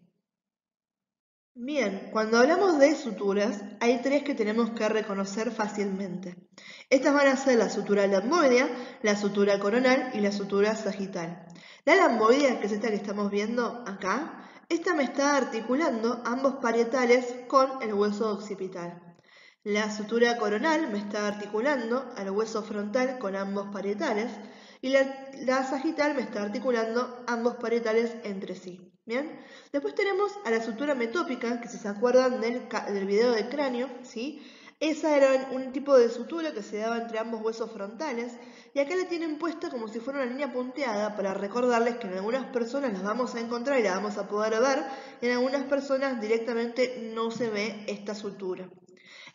Bien, cuando hablamos de suturas, hay 3 que tenemos que reconocer fácilmente. Estas van a ser la sutura lamboidea, la sutura coronal y la sutura sagital. La lamboidea, que es esta que estamos viendo acá, esta me está articulando ambos parietales con el hueso occipital. La sutura coronal me está articulando al hueso frontal con ambos parietales y la sagital me está articulando ambos parietales entre sí. ¿Bien? Después tenemos a la sutura metópica, que si se acuerdan del video del cráneo, ¿sí? Esa era un tipo de sutura que se daba entre ambos huesos frontales y acá la tienen puesta como si fuera una línea punteada para recordarles que en algunas personas las vamos a encontrar y la vamos a poder ver y en algunas personas directamente no se ve esta sutura.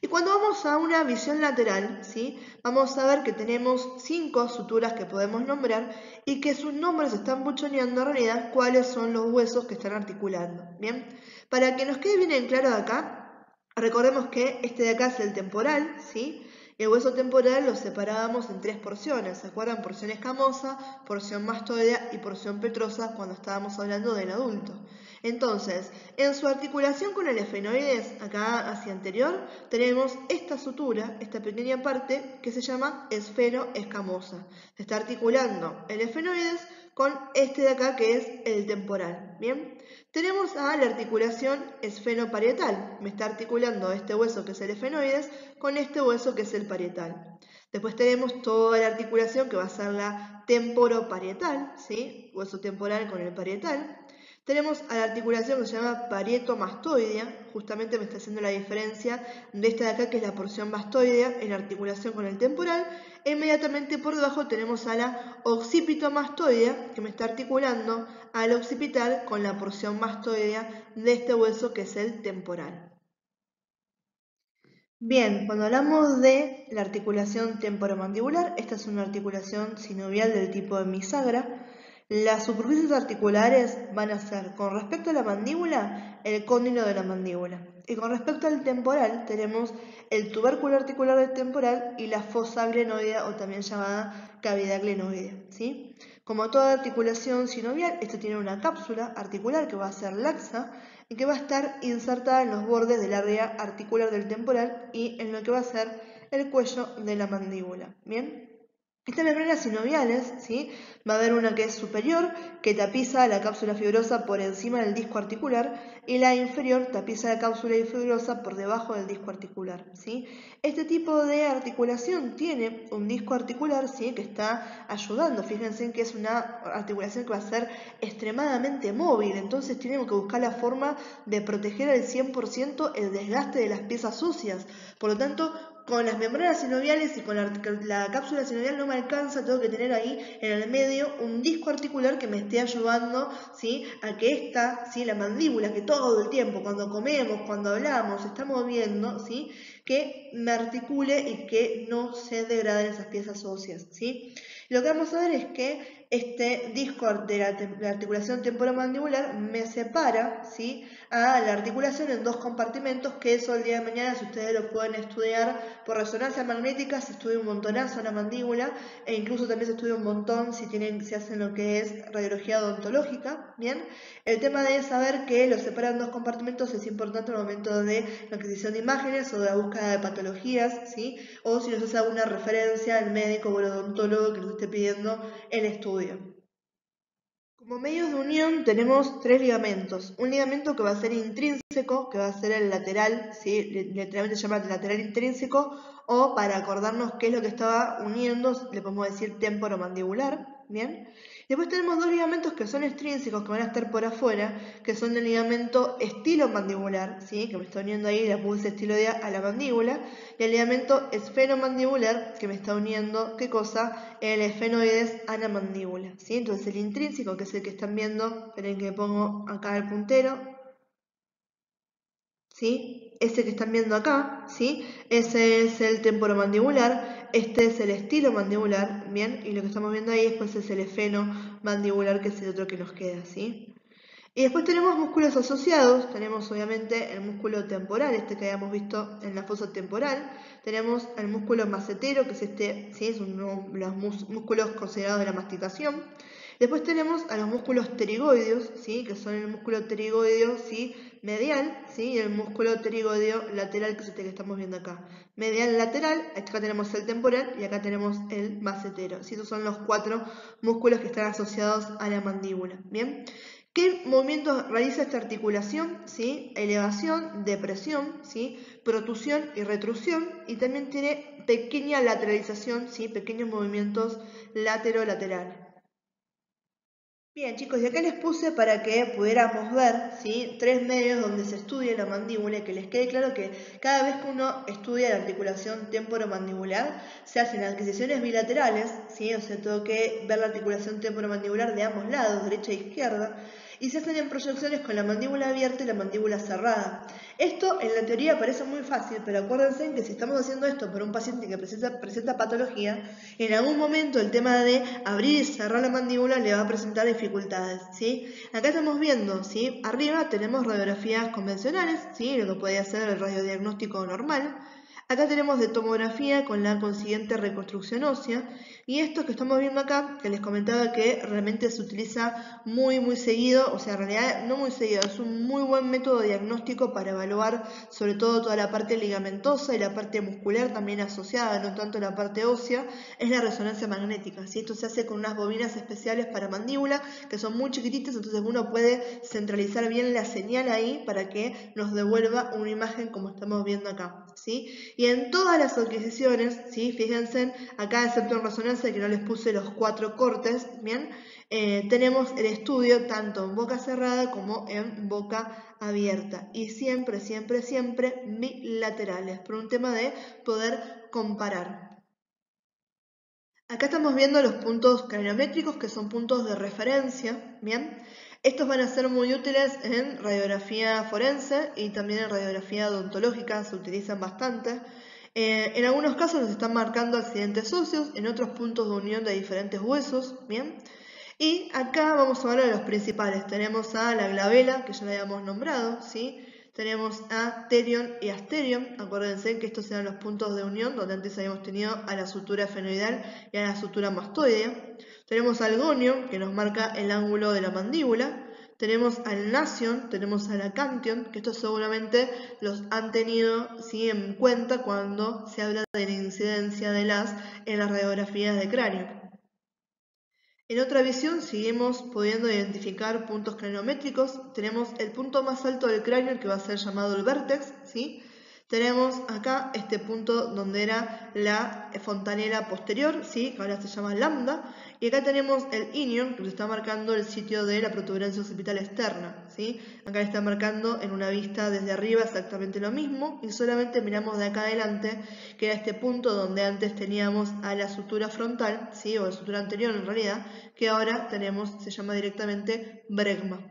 Y cuando vamos a una visión lateral, ¿sí?, vamos a ver que tenemos 5 suturas que podemos nombrar y que sus nombres están buchoneando en realidad cuáles son los huesos que están articulando. ¿Bien? Para que nos quede bien en claro de acá, recordemos que este de acá es el temporal, ¿sí? El hueso temporal lo separábamos en 3 porciones, ¿se acuerdan? Porción escamosa, porción mastoidea y porción petrosa cuando estábamos hablando del adulto. Entonces, en su articulación con el efenoides, acá hacia anterior, tenemos esta sutura, esta pequeña parte que se llama esfeno escamosa. Se está articulando el efenoides con este de acá que es el temporal. ¿Bien? Tenemos a la articulación esfenoparietal. Me está articulando este hueso que es el efenoides con este hueso que es el parietal. Después tenemos toda la articulación que va a ser la temporoparietal, ¿sí? Hueso temporal con el parietal. Tenemos a la articulación que se llama parietomastoidea, justamente me está haciendo la diferencia de esta de acá que es la porción mastoidea en articulación con el temporal, e inmediatamente por debajo tenemos a la occipitomastoidea que me está articulando al occipital con la porción mastoidea de este hueso que es el temporal. Bien, cuando hablamos de la articulación temporomandibular, esta es una articulación sinovial del tipo hemisagra. Las superficies articulares van a ser, con respecto a la mandíbula, el cóndilo de la mandíbula. Y con respecto al temporal, tenemos el tubérculo articular del temporal y la fosa glenoidea, o también llamada cavidad glenoidea, ¿sí? Como toda articulación sinovial, esta tiene una cápsula articular que va a ser laxa y que va a estar insertada en los bordes del área articular del temporal y en lo que va a ser el cuello de la mandíbula. ¿Bien? Estas membranas sinoviales, ¿sí?, va a haber una que es superior, que tapiza la cápsula fibrosa por encima del disco articular, y la inferior tapiza la cápsula fibrosa por debajo del disco articular, ¿sí? Este tipo de articulación tiene un disco articular, ¿sí?, que está ayudando. Fíjense que es una articulación que va a ser extremadamente móvil, entonces tenemos que buscar la forma de proteger al 100% el desgaste de las piezas óseas. Por lo tanto, con las membranas sinoviales y con la cápsula sinovial no me alcanza, tengo que tener ahí en el medio un disco articular que me esté ayudando, ¿sí?, a que esta, ¿sí?, la mandíbula, que todo el tiempo, cuando comemos, cuando hablamos, se está moviendo, ¿sí?, que me articule y que no se degraden esas piezas óseas, ¿sí? Lo que vamos a ver es que este disco de la articulación temporomandibular me separa, ¿sí?, a la articulación en dos compartimentos, que eso el día de mañana, si ustedes lo pueden estudiar por resonancia magnética, se estudia un montonazo la mandíbula, e incluso también se estudia un montón si hacen lo que es radiología odontológica, ¿bien? El tema de saber que los separan dos compartimentos es importante al momento de la adquisición de imágenes o de la búsqueda de patologías, ¿sí?, o si nos hace alguna referencia al médico o el odontólogo que nos esté pidiendo el estudio. Como medios de unión tenemos tres ligamentos. Un ligamento que va a ser intrínseco, que va a ser el lateral, ¿sí?, literalmente se llama lateral intrínseco, o para acordarnos qué es lo que estaba uniendo, le podemos decir temporomandibular, ¿bien? Después tenemos dos ligamentos que son extrínsecos, que van a estar por afuera, que son el ligamento estilomandibular, ¿sí?, que me está uniendo ahí la pulsa estiloidea a la mandíbula, y el ligamento esfenomandibular, que me está uniendo, ¿qué cosa? El esfenoides a la mandíbula, ¿sí? Entonces el intrínseco, que es el que están viendo, esperen que pongo acá el puntero, ¿sí?, ese que están viendo acá, ¿sí?, ese es el temporomandibular, este es el estilomandibular, ¿bien? Y lo que estamos viendo ahí después es el esfenomandibular, que es el otro que nos queda, ¿sí? Y después tenemos músculos asociados, tenemos obviamente el músculo temporal, este que habíamos visto en la fosa temporal, tenemos el músculo macetero, que es este, ¿sí?, es uno de los músculos considerados de la masticación. Después tenemos a los músculos pterigoideos, ¿sí?, que son el músculo pterigoideo, ¿sí?, medial, ¿sí?, y el músculo pterigoideo lateral, que es este que estamos viendo acá. Medial lateral, acá tenemos el temporal y acá tenemos el macetero, ¿sí? Esos son los cuatro músculos que están asociados a la mandíbula, ¿bien? ¿Qué movimientos realiza esta articulación? ¿Sí? Elevación, depresión, ¿sí?, protusión y retrusión, y también tiene pequeña lateralización, ¿sí?, pequeños movimientos latero-lateral. Bien, chicos, y acá les puse para que pudiéramos ver, ¿sí?, tres medios donde se estudia la mandíbula, y que les quede claro que cada vez que uno estudia la articulación temporomandibular, se hacen adquisiciones bilaterales, ¿sí?, o sea, tengo que ver la articulación temporomandibular de ambos lados, derecha e izquierda, y se hacen en proyecciones con la mandíbula abierta y la mandíbula cerrada. Esto en la teoría parece muy fácil, pero acuérdense que si estamos haciendo esto por un paciente que presenta patología, en algún momento el tema de abrir y cerrar la mandíbula le va a presentar dificultades, ¿sí? Acá estamos viendo, ¿sí?, arriba tenemos radiografías convencionales, ¿sí?, lo que puede hacer el radiodiagnóstico normal. Acá tenemos de tomografía con la consiguiente reconstrucción ósea, y esto que estamos viendo acá, que les comentaba que realmente se utiliza muy seguido, o sea, en realidad no muy seguido, es un muy buen método diagnóstico para evaluar sobre todo toda la parte ligamentosa y la parte muscular también asociada, no tanto la parte ósea, es la resonancia magnética, ¿sí? Esto se hace con unas bobinas especiales para mandíbula, que son muy chiquititas, entonces uno puede centralizar bien la señal ahí para que nos devuelva una imagen como estamos viendo acá, ¿sí? Y en todas las adquisiciones, ¿sí?, fíjense, acá excepto en resonancia, que no les puse los 4 cortes, ¿bien? Tenemos el estudio tanto en boca cerrada como en boca abierta, y siempre bilaterales, por un tema de poder comparar. Acá estamos viendo los puntos craniométricos, que son puntos de referencia, ¿bien? Estos van a ser muy útiles en radiografía forense y también en radiografía odontológica, se utilizan bastante. En algunos casos nos están marcando accidentes óseos, en otros puntos de unión de diferentes huesos, ¿bien? Y acá vamos a hablar de los principales. Tenemos a la glabela, que ya la habíamos nombrado, ¿sí? Tenemos a terion y asterion. Acuérdense que estos eran los puntos de unión donde antes habíamos tenido a la sutura esfenoidal y a la sutura mastoidea. Tenemos al gonion, que nos marca el ángulo de la mandíbula. Tenemos al nasion, tenemos al acantion, que estos seguramente los han tenido, ¿sí?, en cuenta cuando se habla de la incidencia de las en las radiografías de cráneo. En otra visión seguimos pudiendo identificar puntos craniométricos. Tenemos el punto más alto del cráneo, que va a ser llamado el vértex, ¿sí? Tenemos acá este punto donde era la fontanela posterior, ¿sí?, que ahora se llama lambda. Y acá tenemos el inion, que nos está marcando el sitio de la protuberancia occipital externa, ¿sí? Acá está marcando en una vista desde arriba exactamente lo mismo, y solamente miramos de acá adelante, que era este punto donde antes teníamos a la sutura frontal, ¿sí?, o la sutura anterior en realidad, que ahora tenemos, se llama directamente bregma.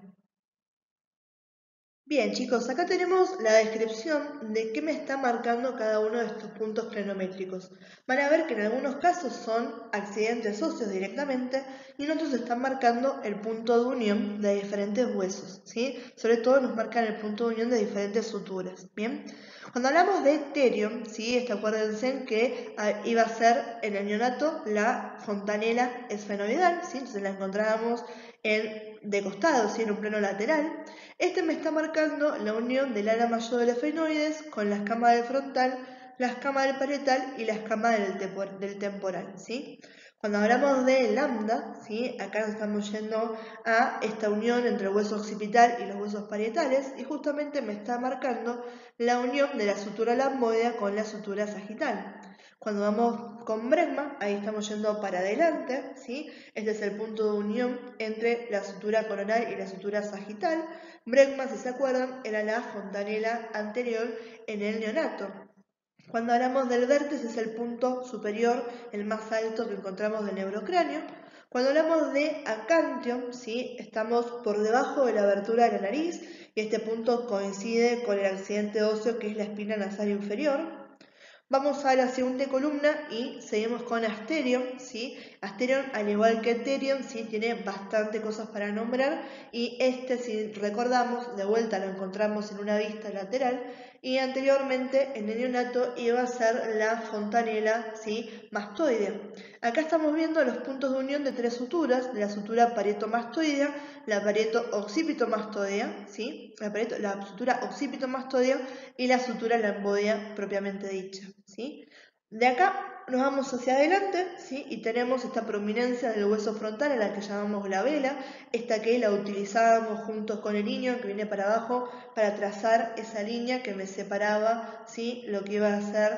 Bien, chicos, acá tenemos la descripción de qué me está marcando cada uno de estos puntos cronométricos. Van a ver que en algunos casos son accidentes óseos directamente y en otros están marcando el punto de unión de diferentes huesos, ¿sí? Sobre todo nos marcan el punto de unión de diferentes suturas, ¿bien? Cuando hablamos de terion, ¿sí? Acuérdense que iba a ser en el neonato la fontanela esfenoidal, ¿sí? Entonces la encontrábamos de costado, ¿sí? En un plano lateral. Este me está marcando la unión del ala mayor del efenoides con la escama del frontal, la escama del parietal y la escama del temporal, ¿sí? Cuando hablamos de lambda, ¿sí? Acá nos estamos yendo a esta unión entre el hueso occipital y los huesos parietales y justamente me está marcando la unión de la sutura lamboidea con la sutura sagital. Cuando vamos con bresma, ahí estamos yendo para adelante, ¿sí? Este es el punto de unión entre la sutura coronal y la sutura sagital. Bregma, si se acuerdan, era la fontanela anterior en el neonato. Cuando hablamos del vértice es el punto superior, el más alto que encontramos del neurocráneo. Cuando hablamos de acantio, ¿sí? Estamos por debajo de la abertura de la nariz y este punto coincide con el accidente óseo que es la espina nasal inferior. Vamos a la siguiente columna y seguimos con Asterion, ¿sí? Asterion, al igual que Terion, ¿sí? Tiene bastante cosas para nombrar y este, si recordamos, de vuelta lo encontramos en una vista lateral y anteriormente en el neonato iba a ser la fontanela, ¿sí? Mastoidea. Acá estamos viendo los puntos de unión de tres suturas, de la sutura parietomastoidea, la parietooccipitomastoidea, ¿sí? La sutura occipitomastoidea y la sutura lamboidea propiamente dicha, ¿sí? De acá nos vamos hacia adelante, ¿sí? Y tenemos esta prominencia del hueso frontal a la que llamamos glabela, esta que la utilizábamos juntos con el niño, que viene para abajo, para trazar esa línea que me separaba, ¿sí? Lo que iba a ser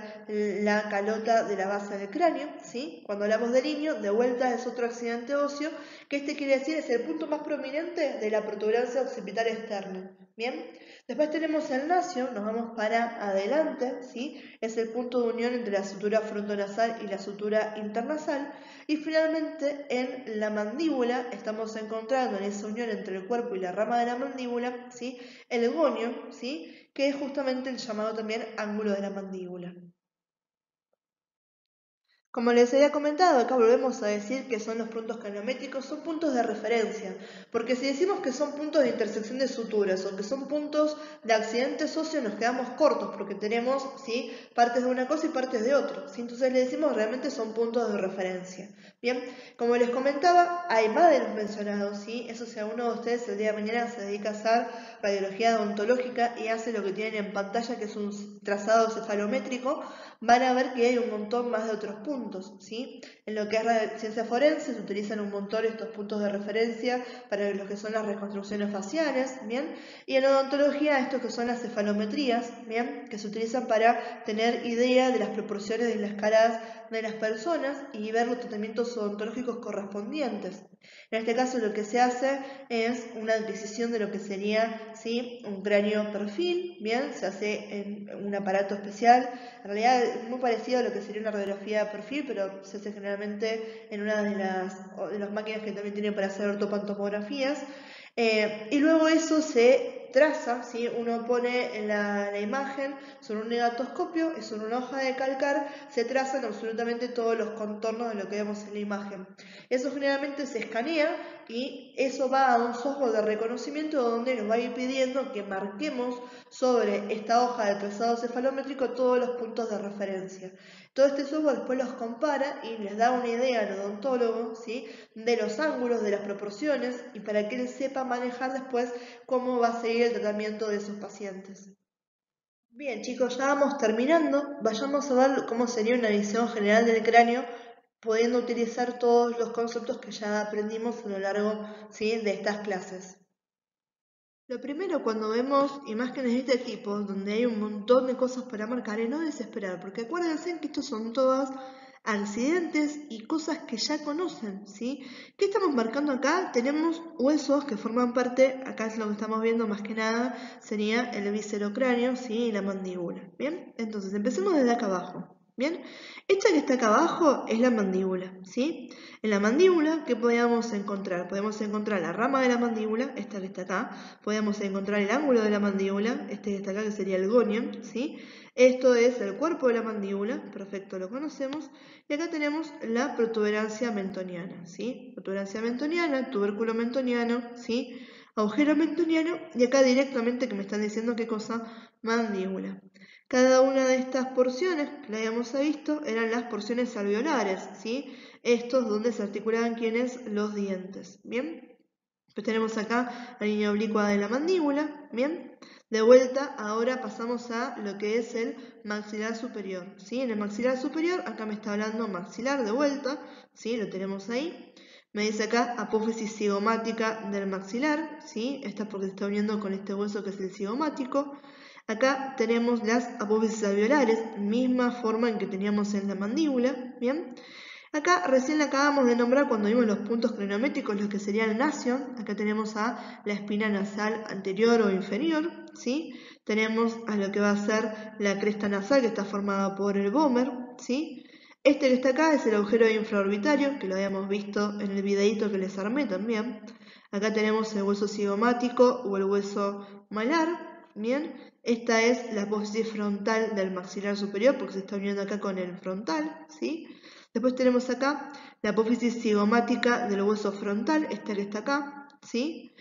la calota de la base del cráneo, ¿sí? Cuando hablamos del niño, de vuelta es otro accidente óseo, que este quiere decir es el punto más prominente de la protuberancia occipital externa, ¿bien? Después tenemos el nacio, nos vamos para adelante, ¿sí? Es el punto de unión entre la sutura frontonasal y la sutura internasal. Y finalmente en la mandíbula estamos encontrando en esa unión entre el cuerpo y la rama de la mandíbula, ¿sí? El gonio, ¿sí? Que es justamente el llamado también ángulo de la mandíbula. Como les había comentado, acá volvemos a decir que son los puntos cronométricos, son puntos de referencia, porque si decimos que son puntos de intersección de suturas o que son puntos de accidentes óseos nos quedamos cortos porque tenemos, ¿sí? Partes de una cosa y partes de otra, ¿sí? Entonces le decimos realmente son puntos de referencia. Bien, como les comentaba, hay más de los mencionados, ¿sí? Eso si alguno de ustedes el día de mañana se dedica a hacer radiología odontológica y hace lo que tienen en pantalla, que es un trazado cefalométrico, van a ver que hay un montón más de otros puntos, ¿sí? En lo que es ciencia forense se utilizan un montón estos puntos de referencia para lo que son las reconstrucciones faciales, ¿bien? Y en odontología estos que son las cefalometrías, ¿bien? Que se utilizan para tener idea de las proporciones de las caras de las personas y ver los tratamientos odontológicos correspondientes. En este caso lo que se hace es una adquisición de lo que sería, ¿sí? Un cráneo perfil, ¿bien? Se hace en un aparato especial, en realidad es muy parecido a lo que sería una radiografía de perfil, pero se hace generalmente en una de las máquinas que también tienen para hacer ortopantomografías. Y luego eso se traza, ¿sí? Uno pone la imagen sobre un negatoscopio y sobre una hoja de calcar se trazan absolutamente todos los contornos de lo que vemos en la imagen. Eso generalmente se escanea y eso va a un software de reconocimiento donde nos va a ir pidiendo que marquemos sobre esta hoja de trazado cefalométrico todos los puntos de referencia. Todo este software después los compara y les da una idea al odontólogo, ¿sí? De los ángulos, de las proporciones y para que él sepa manejar después cómo va a seguir el tratamiento de sus pacientes. Bien chicos, ya vamos terminando, vayamos a ver cómo sería una visión general del cráneo pudiendo utilizar todos los conceptos que ya aprendimos a lo largo, ¿sí? De estas clases. Lo primero, cuando vemos imágenes de este tipo, donde hay un montón de cosas para marcar, es no desesperar, porque acuérdense que estos son todas accidentes y cosas que ya conocen, ¿sí? ¿Qué estamos marcando acá? Tenemos huesos que forman parte, acá es lo que estamos viendo más que nada, sería el viscerocráneo, ¿sí? Y la mandíbula, ¿bien? Entonces, empecemos desde acá abajo. Bien, esta que está acá abajo es la mandíbula, ¿sí? En la mandíbula, ¿qué podemos encontrar? Podemos encontrar la rama de la mandíbula, esta que está acá. Podemos encontrar el ángulo de la mandíbula, este que está acá, que sería el gonion, ¿sí? Esto es el cuerpo de la mandíbula, perfecto, lo conocemos. Y acá tenemos la protuberancia mentoniana, ¿sí? Protuberancia mentoniana, tubérculo mentoniano, ¿sí? Agujero mentoniano, y acá directamente que me están diciendo qué cosa, mandíbula. Cada una de estas porciones que la habíamos visto eran las porciones alveolares, ¿sí? Estos donde se articulaban ¿quiénes? Los dientes, ¿bien? Pues tenemos acá la línea oblicua de la mandíbula, ¿bien? De vuelta, ahora pasamos a lo que es el maxilar superior, ¿sí? En el maxilar superior, acá me está hablando maxilar de vuelta, ¿sí? Lo tenemos ahí. Me dice acá apófisis cigomática del maxilar, ¿sí? Esta es porque se está uniendo con este hueso que es el cigomático. Acá tenemos las apófisis alveolares, misma forma en que teníamos en la mandíbula, ¿bien? Acá recién la acabamos de nombrar cuando vimos los puntos crenométricos, los que serían el nasion. Acá tenemos a la espina nasal anterior o inferior, ¿sí? Tenemos a lo que va a ser la cresta nasal, que está formada por el vómer, ¿sí? Este que está acá es el agujero infraorbitario, que lo habíamos visto en el videíto que les armé también. Acá tenemos el hueso cigomático o el hueso malar, ¿bien? Esta es la apófisis frontal del maxilar superior, porque se está uniendo acá con el frontal, ¿sí? Después tenemos acá la apófisis cigomática del hueso frontal, esta que está acá, ¿sí?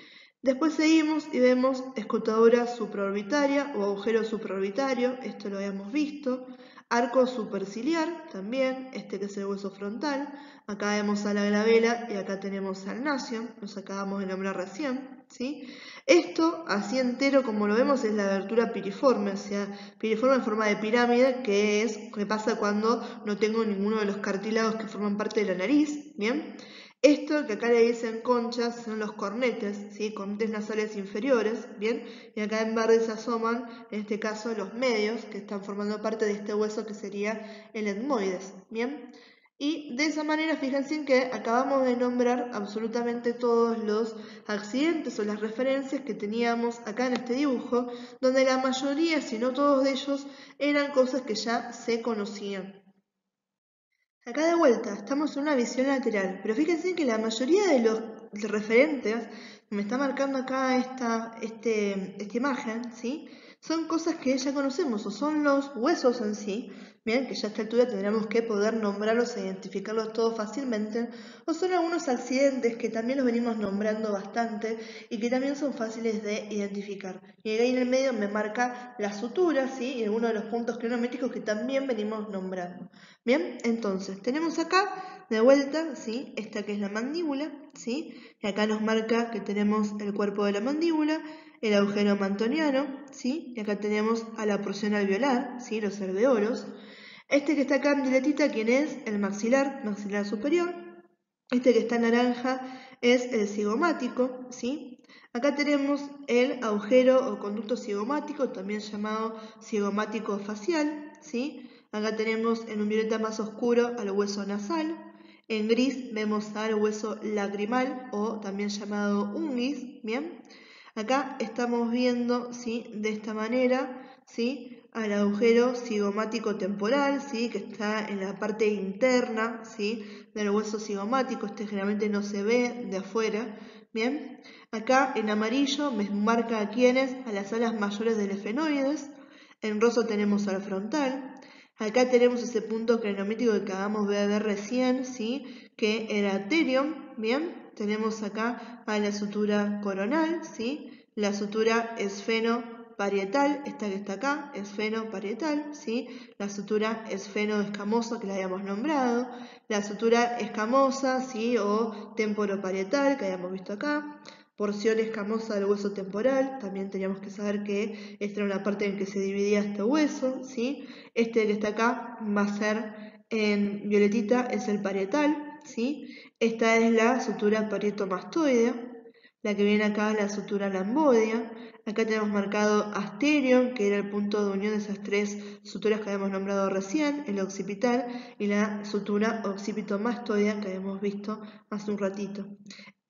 Después seguimos y vemos escotadura supraorbitaria o agujero supraorbitario, esto lo habíamos visto. Arco superciliar, también, este que es el hueso frontal. Acá vemos a la glabela y acá tenemos al nasion, los acabamos de nombrar recién, ¿sí? Esto, así entero como lo vemos, es la abertura piriforme, o sea, piriforme en forma de pirámide, que pasa cuando no tengo ninguno de los cartílagos que forman parte de la nariz, ¿bien? Esto que acá le dicen conchas son los cornetes, ¿sí? Cornetes nasales inferiores, ¿bien? Y acá en verde se asoman, en este caso, los medios, que están formando parte de este hueso que sería el etmoides, ¿bien? Y de esa manera, fíjense en que acabamos de nombrar absolutamente todos los accidentes o las referencias que teníamos acá en este dibujo, donde la mayoría, si no todos de ellos, eran cosas que ya se conocían. Acá de vuelta, estamos en una visión lateral, pero fíjense que la mayoría de los referentes, me está marcando acá esta imagen, ¿sí? Son cosas que ya conocemos, o son los huesos en sí, bien, que ya a esta altura tendríamos que poder nombrarlos e identificarlos todos fácilmente, o son algunos accidentes que también los venimos nombrando bastante y que también son fáciles de identificar. Y ahí en el medio me marca las suturas, ¿sí? Y algunos de los puntos cronométricos que también venimos nombrando. Bien, entonces tenemos acá de vuelta, ¿sí? Esta que es la mandíbula, ¿sí? Y acá nos marca que tenemos el cuerpo de la mandíbula, el agujero mantoniano, ¿sí? Y acá tenemos a la porción alveolar, ¿sí? Los alveolos. Este que está acá en violetita, ¿quién es? El maxilar, maxilar superior. Este que está en naranja es el cigomático, ¿sí? Acá tenemos el agujero o conducto cigomático, también llamado cigomático facial, ¿sí? Acá tenemos en un violeta más oscuro al hueso nasal. En gris vemos al hueso lacrimal o también llamado unguis, ¿bien? Acá estamos viendo, ¿sí? De esta manera, ¿sí? Al agujero cigomático temporal, ¿sí? Que está en la parte interna, ¿sí? Del hueso cigomático. Este generalmente no se ve de afuera, ¿bien? Acá en amarillo me marca a quiénes, a las alas mayores del efenoides. En rosa tenemos al frontal. Acá tenemos ese punto crenométrico que acabamos de ver recién, ¿sí? Que era aterium, ¿bien? Tenemos acá a la sutura coronal, ¿sí? La sutura esfenoparietal, esta que está acá, esfenoparietal, ¿sí? La sutura esfenoescamosa que la habíamos nombrado, la sutura escamosa, ¿sí? O temporoparietal que habíamos visto acá, porción escamosa del hueso temporal, también teníamos que saber que esta era una parte en que se dividía este hueso, ¿sí? Este que está acá va a ser en violetita, es el parietal, ¿sí? Esta es la sutura parietomastoidea, la que viene acá es la sutura lamboidea. Acá tenemos marcado asterion, que era el punto de unión de esas tres suturas que habíamos nombrado recién, el occipital, y la sutura occipitomastoidea que habíamos visto hace un ratito.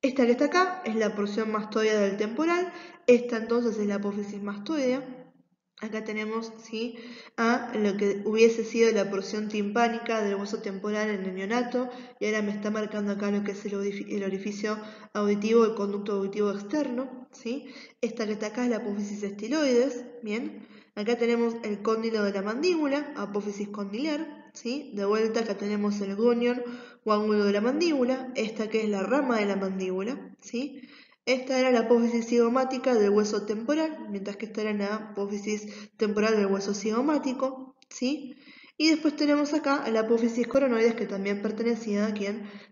Esta que está acá es la porción mastoidea del temporal, esta entonces es la apófisis mastoidea. Acá tenemos, ¿sí?, a lo que hubiese sido la porción timpánica del hueso temporal en el neonato, y ahora me está marcando acá lo que es el orificio auditivo, el conducto auditivo externo, ¿sí? Esta que está acá es la apófisis estiloides, ¿bien? Acá tenemos el cóndilo de la mandíbula, apófisis condilar, ¿sí? De vuelta acá tenemos el gonion o ángulo de la mandíbula, esta que es la rama de la mandíbula, ¿sí? Esta era la apófisis cigomática del hueso temporal, mientras que esta era la apófisis temporal del hueso cigomático, ¿sí? Y después tenemos acá la apófisis coronoides, que también pertenecía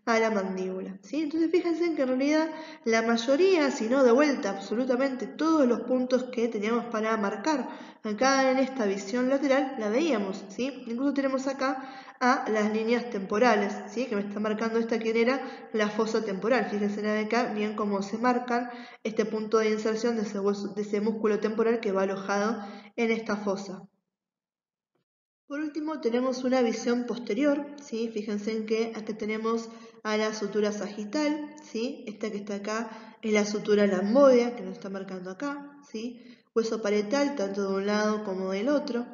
a la mandíbula, ¿sí? Entonces fíjense en que en realidad la mayoría, si no de vuelta absolutamente todos los puntos que teníamos para marcar acá en esta visión lateral, la veíamos, ¿sí? Incluso tenemos acá a las líneas temporales, ¿sí?, que me está marcando esta que era la fosa temporal. Fíjense acá bien cómo se marcan este punto de inserción de ese músculo temporal que va alojado en esta fosa. Por último tenemos una visión posterior, ¿sí? Fíjense en que acá tenemos a la sutura sagital, ¿sí? Esta que está acá es la sutura lamboidea, que nos está marcando acá, ¿sí? Hueso parietal tanto de un lado como del otro.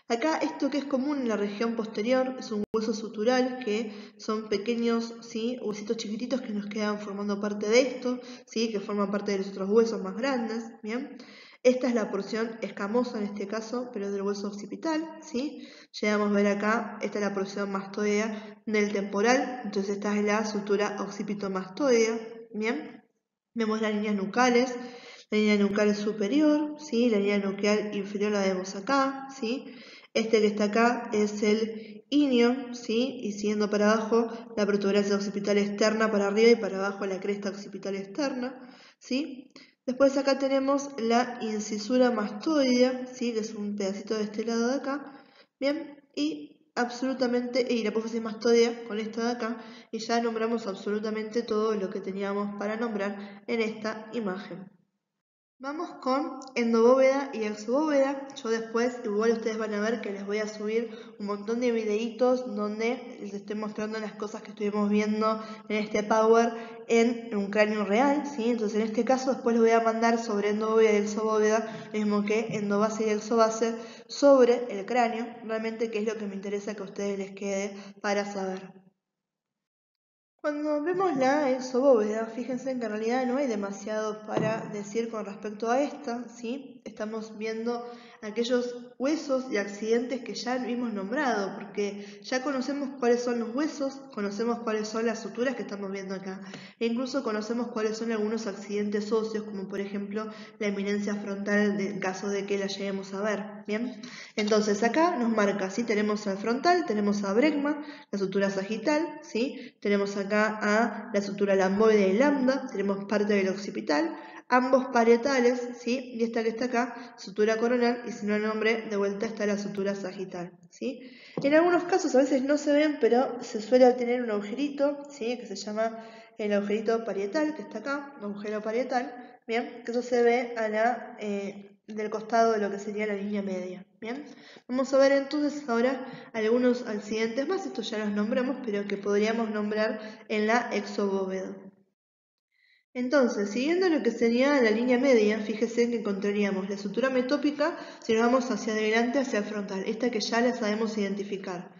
Acá esto que es común en la región posterior es un hueso sutural, que son pequeños, ¿sí?, huesitos chiquititos que nos quedan formando parte de esto, ¿sí?, que forman parte de los otros huesos más grandes, ¿bien? Esta es la porción escamosa en este caso, pero del hueso occipital, ¿sí? Llegamos a ver acá, esta es la porción mastoidea del temporal, entonces esta es la sutura occipitomastoidea, ¿bien? Vemos las líneas nucales, la línea nucal superior, ¿sí? La línea nuclear inferior la vemos acá, ¿sí? Este que está acá es el íneo, ¿sí? Y siguiendo para abajo, la protuberancia occipital externa para arriba y para abajo la cresta occipital externa, ¿sí? Después acá tenemos la incisura mastoidea, ¿sí?, que es un pedacito de este lado de acá, ¿bien? Y la apófisis mastoidea con esta de acá, y ya nombramos absolutamente todo lo que teníamos para nombrar en esta imagen. Vamos con endobóveda y exobóveda. Yo después, igual ustedes van a ver que les voy a subir un montón de videitos donde les estoy mostrando las cosas que estuvimos viendo en este Power en un cráneo real, ¿sí? Entonces en este caso después les voy a mandar sobre endobóveda y exobóveda, lo mismo que endobase y exobase, sobre el cráneo, realmente que es lo que me interesa que a ustedes les quede para saber. Cuando vemos la exobóveda, fíjense que en realidad no hay demasiado para decir con respecto a esta, ¿sí? Estamos viendo aquellos huesos y accidentes que ya hemos nombrado, porque ya conocemos cuáles son los huesos, conocemos cuáles son las suturas que estamos viendo acá, e incluso conocemos cuáles son algunos accidentes óseos, como por ejemplo la eminencia frontal en caso de que la lleguemos a ver, ¿bien? Entonces acá nos marca, ¿sí? Tenemos al frontal, tenemos a bregma, la sutura sagital, ¿sí? Tenemos acá a la sutura lamboide y lambda, tenemos parte del occipital, ambos parietales, ¿sí? Y esta que está acá, sutura coronal, y si no el nombre, de vuelta está la sutura sagital, ¿sí? En algunos casos a veces no se ven, pero se suele tener un agujerito, ¿sí?, que se llama el agujerito parietal, que está acá, agujero parietal, ¿bien? Que eso se ve a del costado de lo que sería la línea media, ¿bien? Vamos a ver entonces ahora algunos accidentes más, estos ya los nombramos, pero que podríamos nombrar en la exobóveda. Entonces, siguiendo lo que sería la línea media, fíjese que encontraríamos la sutura metópica si nos vamos hacia adelante, hacia el frontal, esta que ya la sabemos identificar.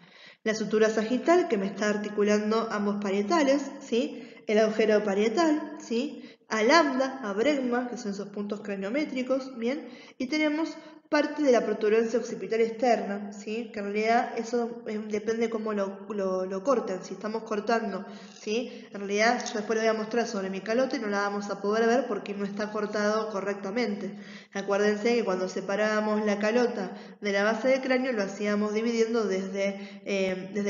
La sutura sagital, que me está articulando ambos parietales, ¿sí? El agujero parietal, ¿sí? A lambda, a bregma, que son esos puntos craniométricos, ¿bien? Y tenemos parte de la protuberancia occipital externa, ¿sí? Que en realidad eso depende cómo lo corten. Si estamos cortando, ¿sí? En realidad yo después lo voy a mostrar sobre mi calote y no la vamos a poder ver porque no está cortado correctamente. Acuérdense que cuando separábamos la calota de la base del cráneo lo hacíamos dividiendo desde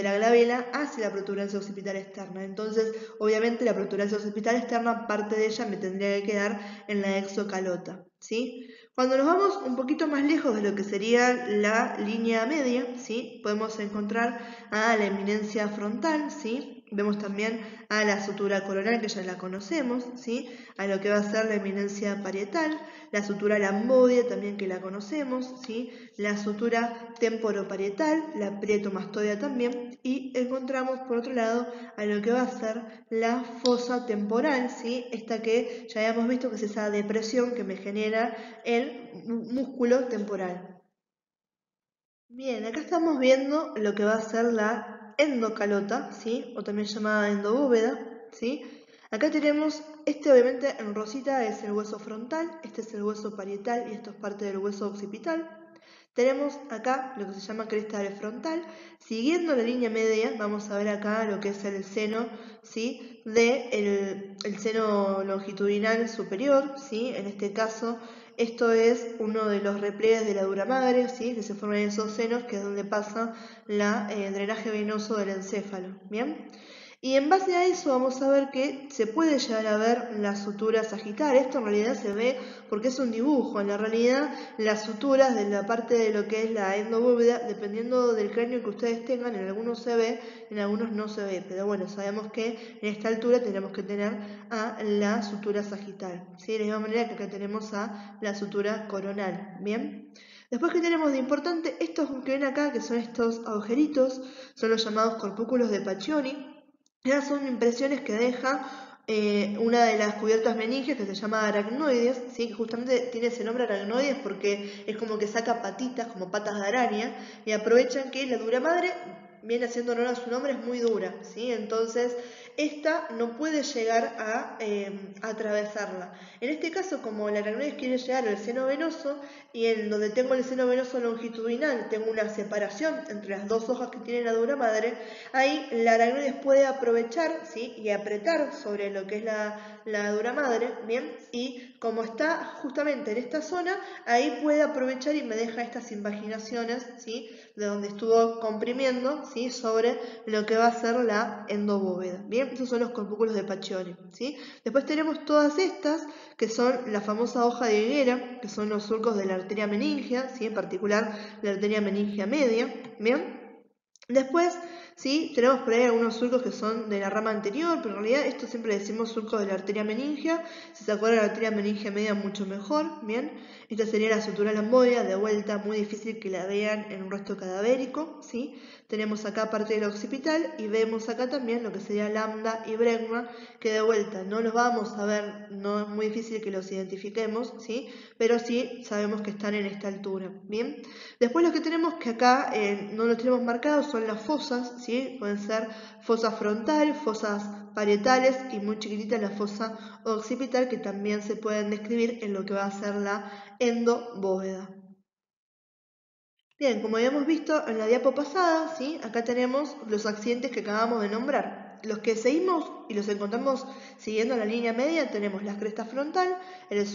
la glabela hacia la protuberancia occipital externa. Entonces, obviamente la protuberancia occipital externa, parte de ella me tendría que quedar en la exocalota, ¿sí? Cuando nos vamos un poquito más lejos de lo que sería la línea media, ¿sí?, podemos encontrar a la eminencia frontal, ¿sí? Vemos también a la sutura coronal, que ya la conocemos, ¿sí?, a lo que va a ser la eminencia parietal, la sutura lamboidea también, que la conocemos, ¿sí?, la sutura temporoparietal, la prietomastoidea también, y encontramos por otro lado a lo que va a ser la fosa temporal, ¿sí?, esta que ya habíamos visto que es esa depresión que me genera el músculo temporal. Bien, acá estamos viendo lo que va a ser la endocalota, ¿sí? O también llamada endobóveda, ¿sí? Acá tenemos, este obviamente en rosita es el hueso frontal, este es el hueso parietal y esto es parte del hueso occipital. Tenemos acá lo que se llama cresta del frontal. Siguiendo la línea media, vamos a ver acá lo que es el seno, ¿sí? El seno longitudinal superior, ¿sí? En este caso, esto es uno de los repliegues de la dura madre, ¿sí? Que se forman en esos senos, que es donde pasa el drenaje venoso del encéfalo, ¿bien? Y en base a eso vamos a ver que se puede llegar a ver las suturas sagital. Esto en realidad se ve porque es un dibujo. En la realidad las suturas de la parte de lo que es la endobóveda, dependiendo del cráneo que ustedes tengan, en algunos se ve, en algunos no se ve. Pero bueno, sabemos que en esta altura tenemos que tener a la sutura sagital, ¿sí? De la misma manera que acá tenemos a la sutura coronal. ¿Bien? Después, que tenemos de importante, estos que ven acá, que son estos agujeritos, son los llamados corpúculos de Paccioni. Esas son impresiones que deja una de las cubiertas meningias que se llama aracnoides, ¿sí? Que justamente tiene ese nombre aracnoides porque es como que saca patitas, como patas de araña, y aprovechan que la dura madre viene haciendo honor a su nombre, es muy dura, ¿sí? Entonces esta no puede llegar a atravesarla. En este caso, como la aracnoides quiere llegar al seno venoso, y en donde tengo el seno venoso longitudinal, tengo una separación entre las dos hojas que tiene la dura madre, ahí la aracnoides puede aprovechar, ¿sí? Y apretar sobre lo que es la dura madre, ¿bien? Y como está justamente en esta zona, ahí puede aprovechar y me deja estas invaginaciones, ¿sí? De donde estuvo comprimiendo, ¿sí? Sobre lo que va a ser la endobóveda, ¿bien? Esos son los corpúsculos de Paccioni, ¿sí? Después tenemos todas estas, que son la famosa hoja de higuera, que son los surcos de la arteria meningia, ¿sí? En particular la arteria meningia media, ¿bien? Después, sí, tenemos por ahí algunos surcos que son de la rama anterior, pero en realidad esto siempre decimos surcos de la arteria meningia. Si se acuerdan, la arteria meningia media mucho mejor, ¿bien? Esta sería la sutura lamboidea, de vuelta, muy difícil que la vean en un rostro cadavérico, ¿sí? Tenemos acá parte del occipital y vemos acá también lo que sería lambda y bregma, que de vuelta no los vamos a ver, no es muy difícil que los identifiquemos, ¿sí? Pero sí sabemos que están en esta altura, ¿bien? Después lo que tenemos que acá no los tenemos marcados son las fosas, ¿sí? Pueden ser fosa frontal, fosas parietales y muy chiquititas la fosa occipital, que también se pueden describir en lo que va a ser la endobóveda. Bien, como habíamos visto en la diapo pasada, ¿sí? Acá tenemos los accidentes que acabamos de nombrar. Los que seguimos y los encontramos siguiendo la línea media, tenemos la cresta frontal, el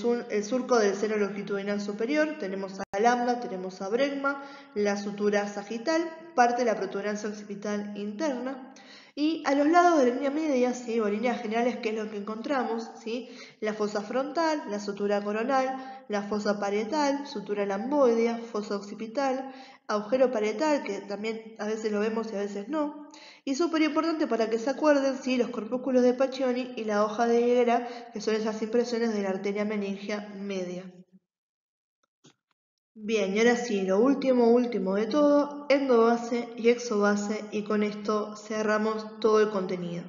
surco del seno longitudinal superior, tenemos a lambda, tenemos a bregma, la sutura sagital, parte de la protuberancia occipital interna. Y a los lados de la línea media, ¿sí? O líneas generales, ¿qué es lo que encontramos? ¿Sí? La fosa frontal, la sutura coronal, la fosa parietal, sutura lamboidea, fosa occipital, agujero parietal, que también a veces lo vemos y a veces no. Y súper importante para que se acuerden, ¿sí? Los corpúsculos de Paccioni y la hoja de higuera, que son esas impresiones de la arteria meningia media. Bien, y ahora sí, lo último de todo, endobase y exobase, y con esto cerramos todo el contenido.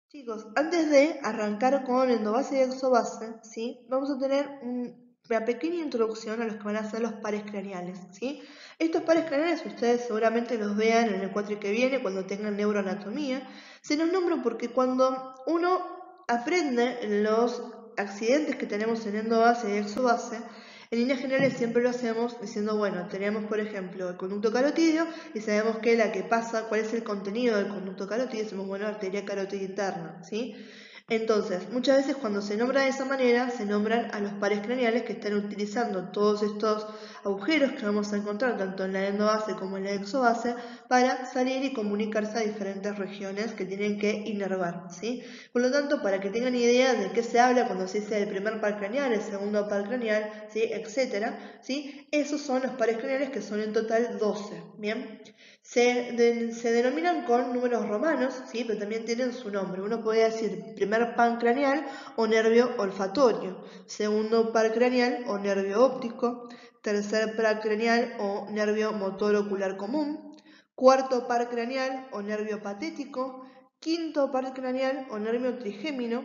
Chicos, antes de arrancar con endobase y exobase, ¿sí? Vamos a tener una pequeña introducción a los que van a ser los pares craneales, ¿sí? Estos pares craneales ustedes seguramente los vean en el cuatri que viene cuando tengan neuroanatomía. Se los nombro porque cuando uno aprende los accidentes que tenemos en endobase y exobase, en líneas generales siempre lo hacemos diciendo, bueno, tenemos por ejemplo el conducto carotídeo y sabemos que la que pasa, cuál es el contenido del conducto carotídeo, decimos, bueno, arteria carótida interna, ¿sí? Entonces, muchas veces cuando se nombra de esa manera, se nombran a los pares craneales que están utilizando todos estos agujeros que vamos a encontrar tanto en la endobase como en la exobase para salir y comunicarse a diferentes regiones que tienen que inervar, ¿sí? Por lo tanto, para que tengan idea de qué se habla cuando se dice el primer par craneal, el segundo par craneal, ¿sí? Etcétera, ¿sí? Esos son los pares craneales, que son en total 12, ¿bien? Se denominan con números romanos, ¿sí? Pero también tienen su nombre. Uno puede decir primer par craneal o nervio olfatorio, segundo par craneal o nervio óptico, tercer par craneal o nervio motor ocular común, cuarto par craneal o nervio patético, quinto par craneal o nervio trigémino,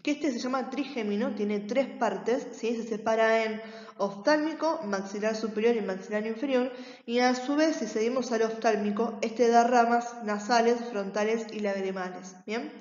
que este se llama trigémino, tiene 3 partes, ¿sí? Se separa en oftálmico, maxilar superior y maxilar inferior, y a su vez, si seguimos al oftálmico, este da ramas nasales, frontales y lagrimales, ¿bien?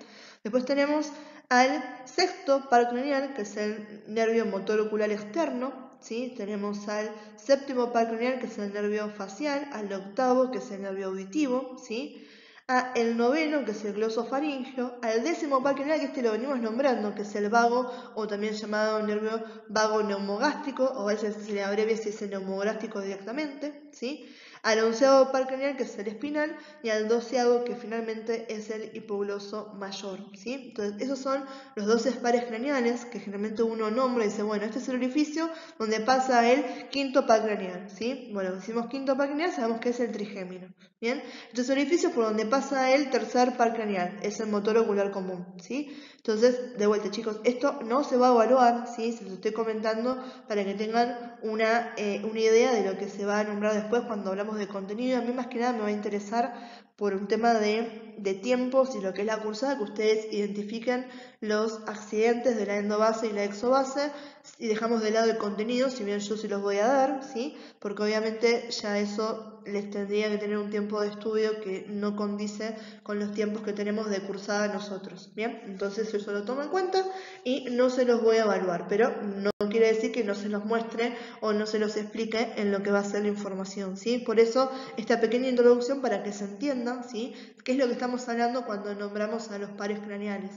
Después tenemos al sexto par craneal, que es el nervio motor ocular externo, ¿sí? Tenemos al séptimo par craneal, que es el nervio facial, al octavo, que es el nervio auditivo, ¿sí? A el noveno, que es el glosofaringeo, al décimo par craneal, que este lo venimos nombrando, que es el vago, o también llamado nervio vago neumogástrico, o a veces se le abrevia si es el neumogástrico directamente, ¿sí? Al onceavo par craneal, que es el espinal, y al doceavo, que finalmente es el hipogloso mayor, ¿sí? Entonces, esos son los 12 pares craneales, que generalmente uno nombra y dice, bueno, este es el orificio donde pasa el quinto par craneal, ¿sí? Bueno, decimos quinto par craneal, sabemos que es el trigémino, ¿bien? Entonces, orificio por donde pasa el tercer par craneal, es el motor ocular común, ¿sí? Entonces, de vuelta, chicos, esto no se va a evaluar, ¿sí? Se los estoy comentando para que tengan una idea de lo que se va a nombrar después cuando hablamos de contenido. A mí más que nada me va a interesar por un tema de tiempos y lo que es la cursada, que ustedes identifiquen los accidentes de la endobase y la exobase y dejamos de lado el contenido, si bien yo sí los voy a dar, ¿sí? Porque obviamente ya eso les tendría que tener un tiempo de estudio que no condice con los tiempos que tenemos de cursada nosotros, ¿bien? Entonces eso lo tomo en cuenta y no se los voy a evaluar, pero no quiere decir que no se los muestre o no se los explique en lo que va a ser la información, ¿sí? Por eso esta pequeña introducción para que se entienda, ¿sí? ¿Qué es lo que estamos hablando cuando nombramos a los pares craneales?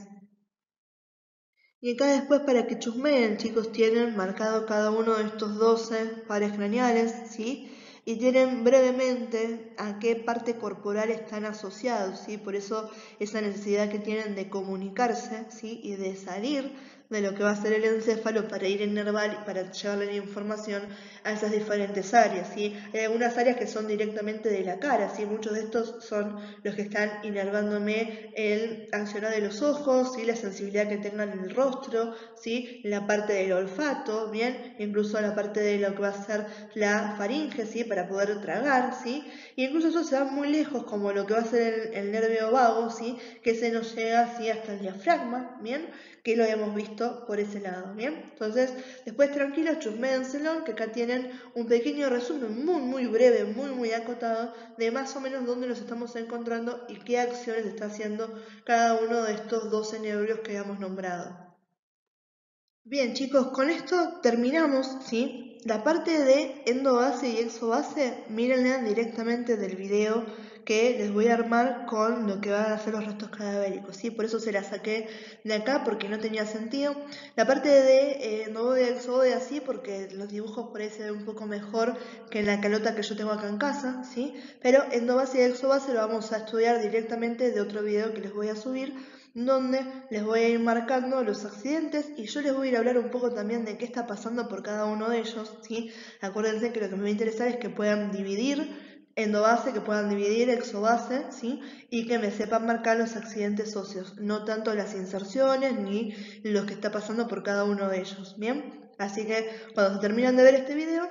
Y acá después para que chusmeen, chicos, tienen marcado cada uno de estos 12 pares craneales, ¿sí? Y tienen brevemente a qué parte corporal están asociados, ¿sí? Por eso esa necesidad que tienen de comunicarse, ¿sí? Y de salir de lo que va a ser el encéfalo para ir inervar y para llevarle la información a esas diferentes áreas, ¿sí? Hay algunas áreas que son directamente de la cara, ¿sí? Muchos de estos son los que están inervándome el accionar de los ojos, ¿sí? La sensibilidad que tengan en el rostro, ¿sí? La parte del olfato, ¿bien? Incluso la parte de lo que va a ser la faringe, ¿sí? Para poder tragar, ¿sí? Y incluso eso se va muy lejos, como lo que va a ser el nervio vago, ¿sí? Que se nos llega, ¿sí? Hasta el diafragma, ¿bien? Que lo habíamos visto por ese lado, ¿bien? Entonces, después tranquilos, chusméenselo, que acá tienen un pequeño resumen muy breve, muy acotado, de más o menos dónde nos estamos encontrando y qué acciones está haciendo cada uno de estos 12 nervios que habíamos nombrado. Bien, chicos, con esto terminamos, ¿sí? La parte de endobase y exobase, mírenla directamente del video que les voy a armar con lo que van a ser los restos cadavéricos, ¿sí? Por eso se la saqué de acá, porque no tenía sentido. La parte de endobase y exobase así, porque los dibujos por ahí se ven un poco mejor que en la calota que yo tengo acá en casa, ¿sí? Pero endobase y exobase lo vamos a estudiar directamente de otro video que les voy a subir, donde les voy a ir marcando los accidentes y yo les voy a ir a hablar un poco también de qué está pasando por cada uno de ellos, ¿sí? Acuérdense que lo que me va a interesar es que puedan dividir endobase, que puedan dividir exobase, ¿sí? Y que me sepan marcar los accidentes óseos, no tanto las inserciones ni lo que está pasando por cada uno de ellos, ¿bien? Así que cuando se terminan de ver este video,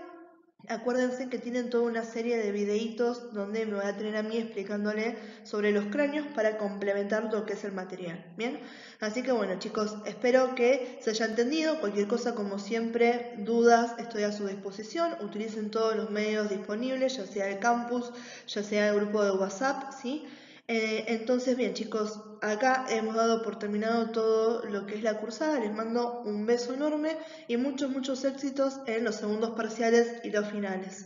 acuérdense que tienen toda una serie de videitos donde me voy a tener a mí explicándole sobre los cráneos para complementar lo que es el material, ¿bien? Así que bueno, chicos, espero que se haya entendido. Cualquier cosa, como siempre, dudas, estoy a su disposición. Utilicen todos los medios disponibles, ya sea el campus, ya sea el grupo de WhatsApp, ¿sí? Entonces, bien, chicos, acá hemos dado por terminado todo lo que es la cursada. Les mando un beso enorme y muchos éxitos en los segundos parciales y los finales.